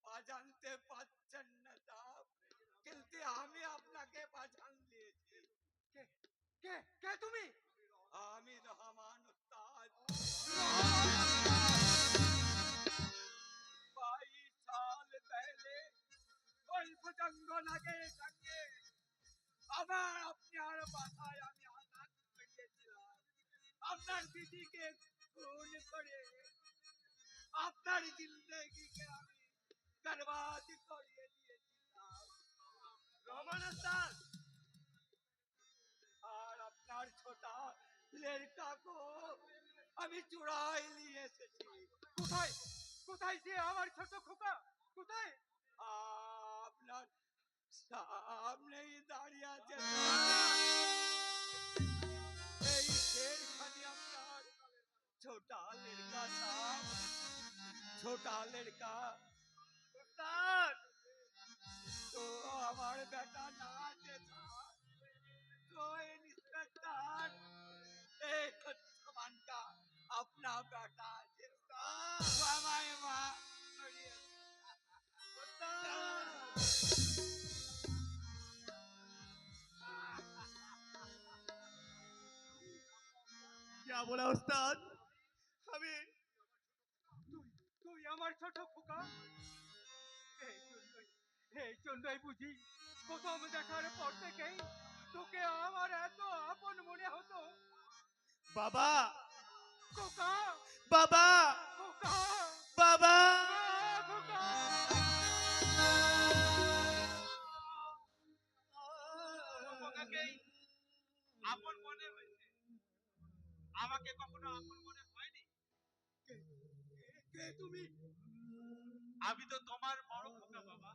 বাজানতে পারছেন না সাব, কিন্তু আমি আপনাকে বাজান দিয়েছি। কে কে কে তুমি? আমি রহমান উস্তাদ। 22 साल पहले ওই ভুজঙ্গনাগের সঙ্গে আবার আপনার বাসায় আমি আঘাত করিয়েছিলাম। আপনার দিদিকে খুন করে আপনার জিন্দগিকে আমি বরবাদ করিয়ে দিয়েছিলাম।
রহমান উস্তাদ,
আর আপনার ছোটা লড়কা को আমি চুরাই নিয়ে এসেছি। কোথায় কোথায় সে আমার ছোট খোকা? কোথায়? আপনার সামনেই দাঁড়িয়ে আছে। এই শেরখানি আপনার ছোটা লড়কা সাব, ছোটা লড়কা।
उस्ताद
তো আমার বেটা না আছে সাব, तो इंस्पेक्टर एक सामान का अपना बेटा है। हमारे माँ
क्या बोला उस्ताद? हमें
তুই আমার ছোট খোকা? এই জন্যই বুঝি প্রথম দেখার পর থেকেই তোকে আমার এত আপন মনে হতো।
बाबा,
খোকা,
बाबा,
খোকা,
बाबा।
খোকা। খোকাকেই আপন মনে হয়েছে, আমাকে কখনো আপন মনে হয়নি। কে তুমি? আমি তো তোমার বড় খোকা বাবা।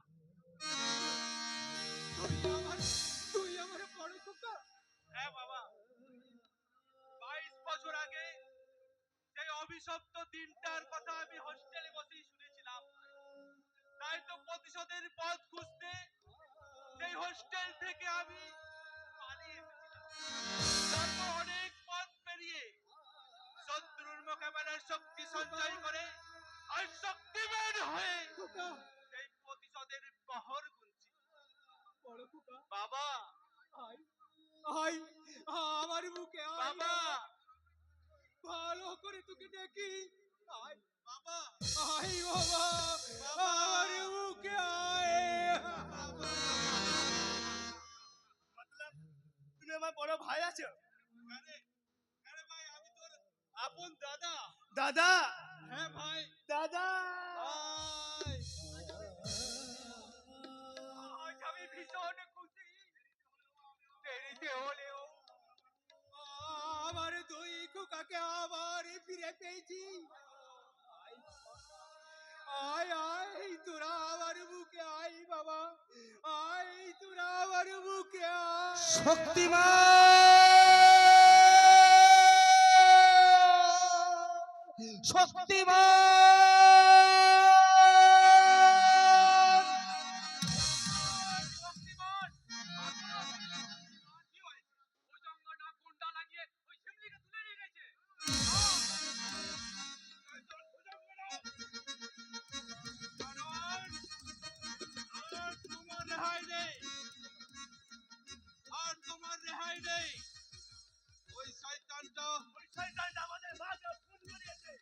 তুই আমার বড় খোকা? হ্যাঁ বাবা। 22 বছর আগে সেই অভিশপ্ত দিনটার কথা আমি হোস্টেলে বসেই শুনেছিলাম। তাই তো প্রতিশোধের পথ খুঁজতে সেই হোস্টেল থেকে আমি পালিয়ে এসেছিলাম। তারপর অনেক পথ পেরিয়ে শত্রুর মোকাবেলার শক্তি সঞ্চয় করে আর শক্তিমান হয়ে এই প্রতিশোধের প্রহর গুনছি। বড় খোকা বাবা, আয় আয় আমার বুকে আয় বাবা, ভালো করে তোকে দেখি। আয় বাবা, আয় বাবা, আমার বুকে আয়।
मतलब তুমি আমার বড় ভাই আছো?
আরে আরে ভাই, আমি তোর আপন দাদা।
দাদা,
হ্যাঁ ভাই,
দাদা।
আয়। আজ আমি ভীষণ খুশি। দেরিতে হলেও আমার দুই খোকাকে আবার ফিরে পেয়েছি। আয় আয়, তোরা আমার বুকে আয় বাবা।
শক্তিমান
আর তোমার রেহাই নেই, আর তোমার রেহাই নেই। ওই শয়তানটা
আমাদের মাকে খুন করিয়েছে।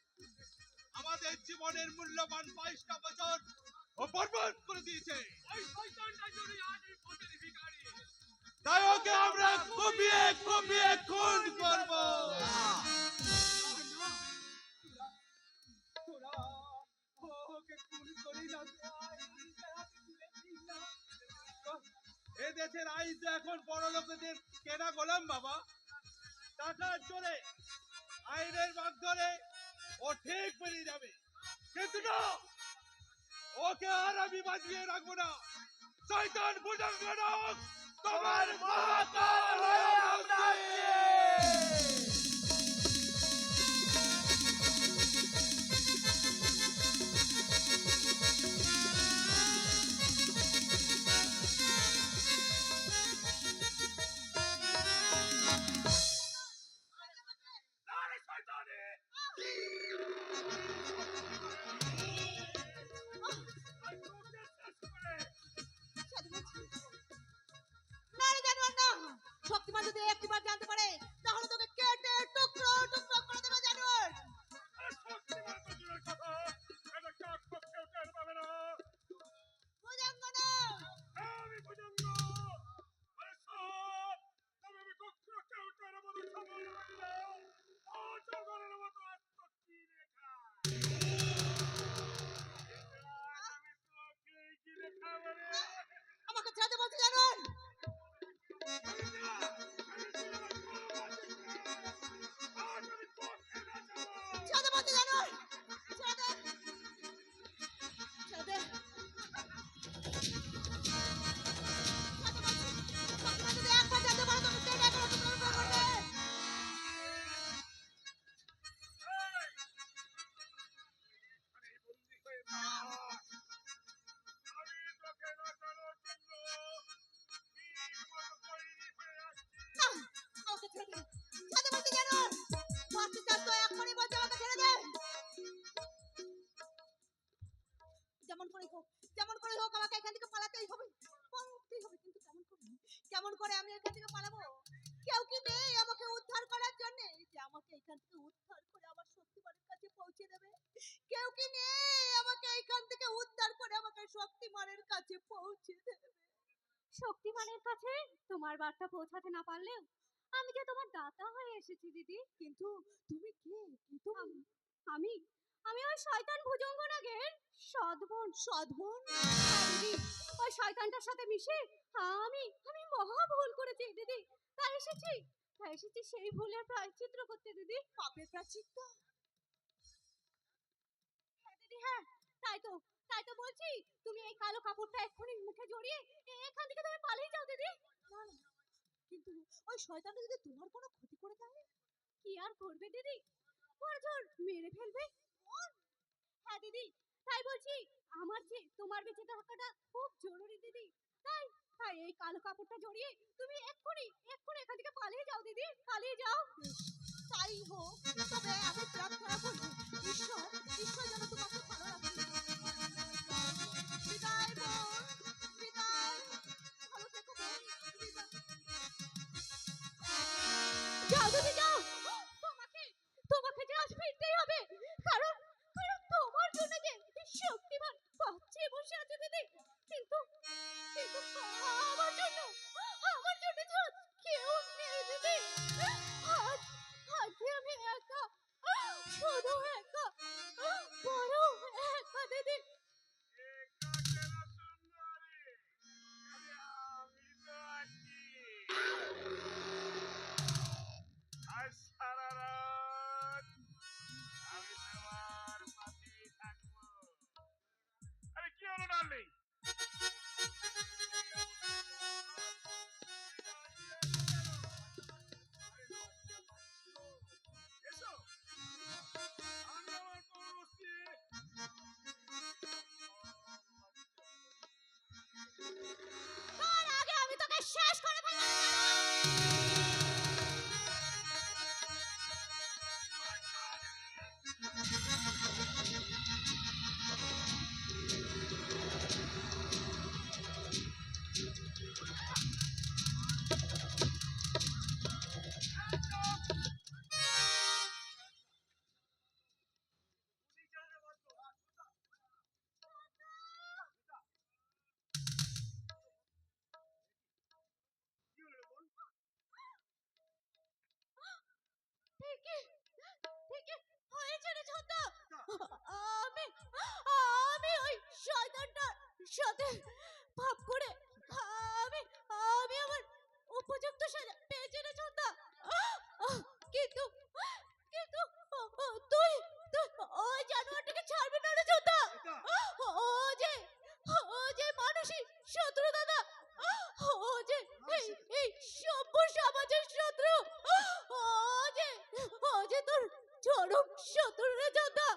আমাদের জীবনের মূল্যবান 22টা বছর ও বরবাদ করে দিয়েছে। তাই ওকে আমরা কমিয়ে কমিয়ে খুন করব। এ দেশের আইন তো এখন বড় লোকেদের কেনা গোলাম বাবা। টাকার জোরে, আইনের মাধ্যমে ও ঠিক বেরিয়ে যাবে, কিন্তু না, ওকে আর আমি বাঁচিয়ে রাখবো না। শয়তান ভুজঙ্গনাথ, তোমার মহাকাল হয়ে আমরা আছি।
নারী জানোয়ার না, শক্তিমান যদি একটিবার জানতে পারে তাহলে তোকে কেটে টুকরো টুকরো করে দেবে জানোয়ার। ভুজঙ্গনা, আমাকে ছেড়ে দে বলছি জানোয়ার। ছেড়ে দে বলছি জানোয়ার, ছেড়ে দে, ছেড়ে দে। শক্তিমান যদি একবার জানতে পারে তোকে কেটে টুকরো টুকরো করে দেবে। না, আমাকে ছেড়ে দে, ছেড়ে দে বলছি জানোয়ার। বাঁচতে চাস তো এখনই বলছি আমাকে ছেড়ে দে। যেমন করে হোক আমাকে এখান থেকে পালাতেই হবে, পালাতেই হবে। কিন্তু কেমন করে আমি এখান থেকে পালাবো? কেউ কি নেই আমাকে উদ্ধার করার জন্য, যে আমাকে এখান থেকে উদ্ধার করে আমার শক্তিমানের কাছে পৌঁছে দেবে? কেউ কি নেই আমাকে এখান থেকে উদ্ধার করে আমাকে শক্তিমানের কাছে পৌঁছে দেবে?
শক্তিমানের কাছে তোমার বার্তা পৌঁছাতে না পারলেও আমি যে তোমার দাতা হয়ে এসেছি দিদি।
কিন্তু তুমি কে?
আমি আমি ওই শয়তান ভুজঙ্গনাগের সদবোন।
সদবোন?
দিদি, ওই শয়তানটার সাথে মিশে আমি আমি মহা ভুল করেছি দিদি। তাই এসেছি সেই ভুলের প্রায়শ্চিত্ত করতে দিদি।
পাপের প্রায়শ্চিত্ত?
হ্যাঁ দিদি, হ্যাঁ, তাই তো বলছি, তুমি এই কালো কাপড়টা এক্ষুনি মুখে জড়িয়ে এখান থেকে তুমি পালিয়ে যাও দিদি।
না না, কিন্তু ওই শয়তানটা যদি তোমার কোনো ক্ষতি করে দেয়?
কি আর করবে দিদি, পরজোর মেরে ফেলবে। হ্যাঁ দিদি, তাই বলছি, আমার যে তোমার বেঁচে থাকাটা খুব জরুরি দিদি। তাই তাই এই কালো কাপড়টা জড়িয়ে তুমি এক্ষুনি এখান থেকে পালিয়ে যাও দিদি, পালিয়ে যাও।
তাই হোক, তবে আমি প্রার্থনা করব ঈশ্বর যেন তোমাকে ভালো রাখে। বিদায় বোন, বিদায়, ভালো থেকো বোন, বিদায়।
যাও দিদি যাও, তোমাকে যে আজ ফিরতেই হবে, কারণ তোমার জন্য যে শক্তিমান বাঁচিয়ে বসে আছে দিদি। কিন্তু আমার জন্য যে আজ কেউ নেই দিদি। আজ যে আমি একা, শুধু একা, বড় একা দিদি।
আজ সারা রাত আমি তোমার পাশেই থাকবো। আরে কি হলো ডার্লিং?
ঠিকই ঠিকই হয়েছে রে ছোটদা। আমি আমি ওই শয়তানটার সাথে ভাব করে আমি আমি আমার উপযুক্ত সাজা পেয়েছি রে ছোটদা। কিন্তু কিন্তু তুই তুই ওই জানোয়ারটাকে ছাড়বি না রে ছোটদা। ও যে ও যে মানসিক শত্রু দাদা। ও যে এই সভ্য সমাজের শত্রু। ও যে তোর চরম শত্রু রে ছোটদা,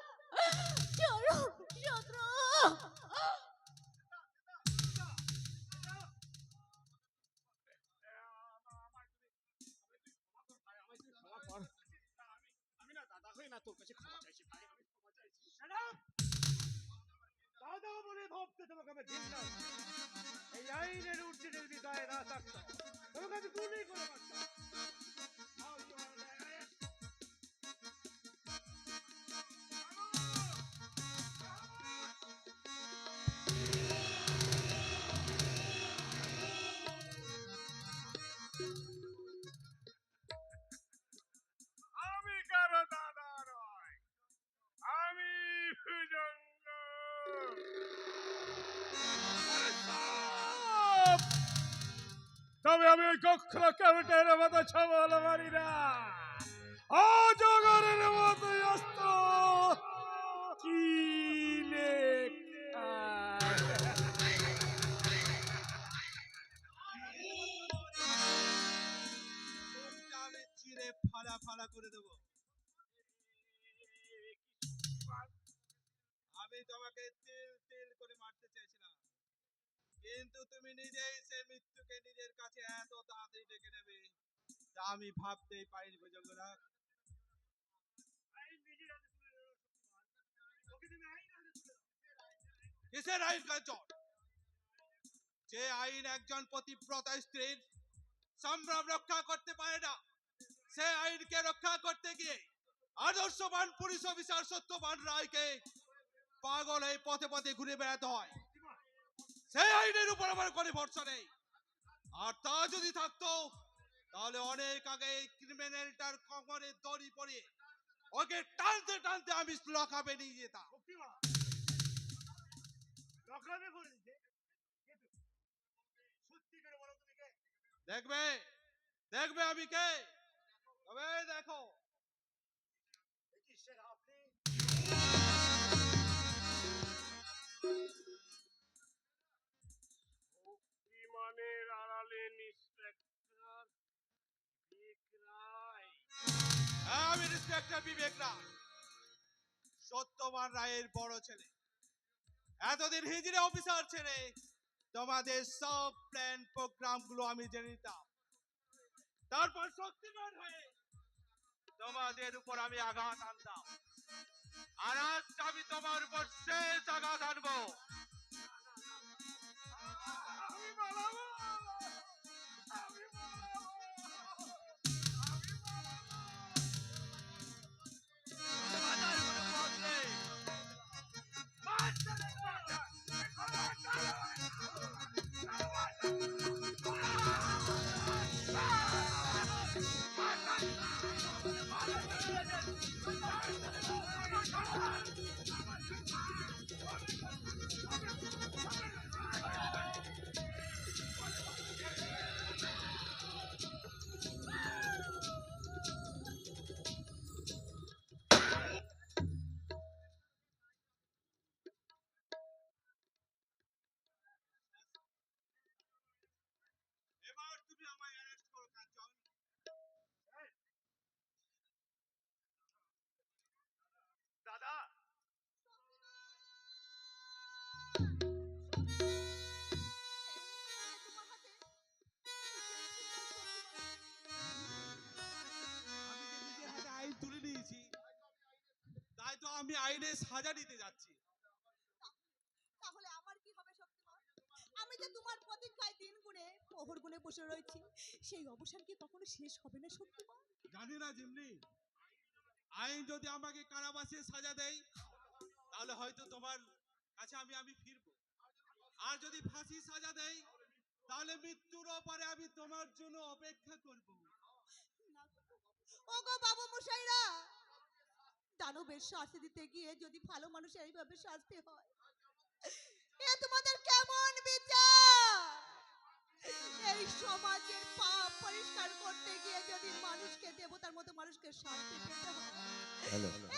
চরম শত্রু।
আমি না দাদা হয়ে না তোর কাছে ক্ষমা চাইছি ভাই, আমি ক্ষমা চাইছি। দাদা বলে ভাবতে তোমাকে আমি ঘৃণা করি। এই আইনের ঊর্ধ্বে যদি দায় না থাকতো তোমাকে আমি গুলি করে মারতাম। Now you are the arrest. আমি কারো দাদা নয়, আমি ভুজঙ্গ। আরে সাপ! তবে আমি ওই কখনো ক্যামেটের মতো ছবল মারি না, অজগরের মতো অস্ত কি লেখা।
মুখটা আমি চিরে ফালা ফালা করে দেব। আমি তোমাকে তিল তিল করে মারতে চেয়েছিলাম, কিন্তু তুমি নিজেই সে মৃত্যুকে নিজের কাছে এত তাড়াতাড়ি ডেকে নেবে তা আমি ভাবতেই পারিনি ভুজঙ্গরা। কিসের আইন কাঞ্চন? যে আইন একজন পতিব্রতা স্ত্রীর সম্ভ্রম রক্ষা করতে পারে না, সে আইনকে রক্ষা করতে গিয়ে আদর্শবান পুলিশ অফিসার সত্যবান রায়কে পাগল হয়ে পথে পথে ঘুরে বেড়াতে হয়। সেই আইনের উপর আমার কোনো ভরসা নেই। আর তা যদি থাকতো তাহলে অনেক আগে ক্রিমিনালটার কোমরে দড়ি পরিয়ে ওকে টানতে টানতে আমি লকআপে নিয়ে যেতাম।
লকআপে ভরে দিতে? সত্যি করে বলো তুমি কে?
দেখবে দেখবে আমি কে, তবে দেখো।
কি সেরা আপনি? বিমানের আড়ালে ইন্সপেক্টর বিবেক রায়।
আমি ইন্সপেক্টর বিবেক রায়, সত্যবান রায়ের বড় ছেলে। এতদিন হিজড়ে অফিসার ছেড়ে তোমাদের সব প্ল্যান প্রোগ্রাম গুলো আমি জেনে নিতাম, তারপর শক্তিমান হয়ে তোমাদের উপর আমি আঘাত আনতাম। আর আজ আমি তোমার উপর শেষ আঘাত আনবো।
আমি পালাবো, আমি পালাবো, আমি
বাজার কোনো পথ নেই। এবার তুমি আমায় অ্যারেস্ট করো কাঞ্চন।
দাদা
তোমার হাতে
আমি আইনের সাজা দিতে যাচ্ছি।
তাহলে আমার কি হবে শক্তিমান? আমি যে তোমার প্রতীক্ষায় দিন গুণে প্রহর গুণে বসে রয়েছি, সেই অবসান কি কখনো শেষ হবে না শক্তিমান?
জানি না জিমনি, আইন যদি আমাকে কারাবাসের সাজা দেয় তাহলে হয়তো তোমার কাছে আমি ফিরবো, আর যদি ফাঁসির সাজা দেয় তাহলে মৃত্যুর পরে আমি তোমার জন্য অপেক্ষা করব।
ওগো বাবু মশাইরা, দানবের শাস্তি দিতে গিয়ে যদি ভালো মানুষের এইভাবে শাস্তি হয়, এ তোমাদের কেমন বিচার? এই সমাজের পাপ পরিষ্কার করতে গিয়ে যদি মানুষকে, দেবতার মতো মানুষকে শাস্তি পেতে হয়,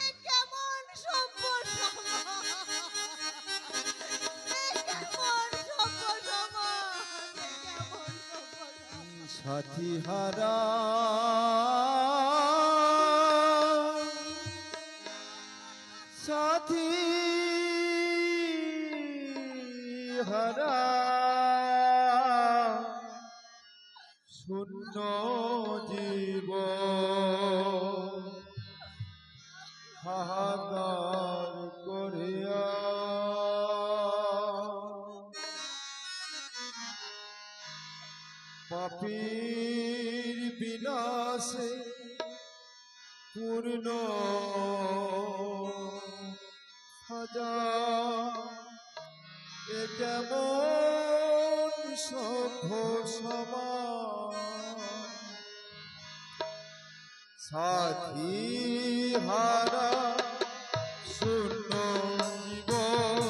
এ কেমন সভ্য সমাজ! এ কেমন সভ্য সমাজ! এ কেমন সভ্য সমাজ!
সাথী হারা সাথী হারা শূন্য জীব হাহাকার করিয়া পাপীর বিনাশে পূর্ণ সাজা এ কেমন সভ্য সমাজ সাথী হারা শূন্য জীবন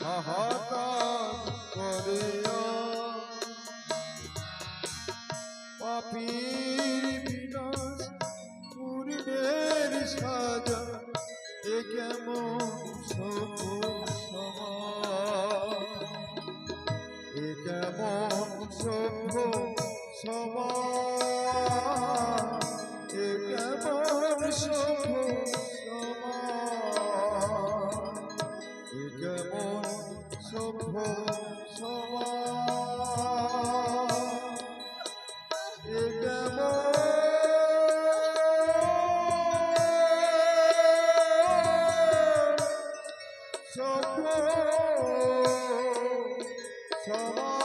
হাহাকার করে পাপীর বিনাশ পূর্ণের সাজা এ কেমন সভ্য সমাজ এ কেমন সভ্য সমাজ এ কেমন সভ্য সমাজ এ কেমন সভ্য সমাজ এ কেমন সভ্য সমাজ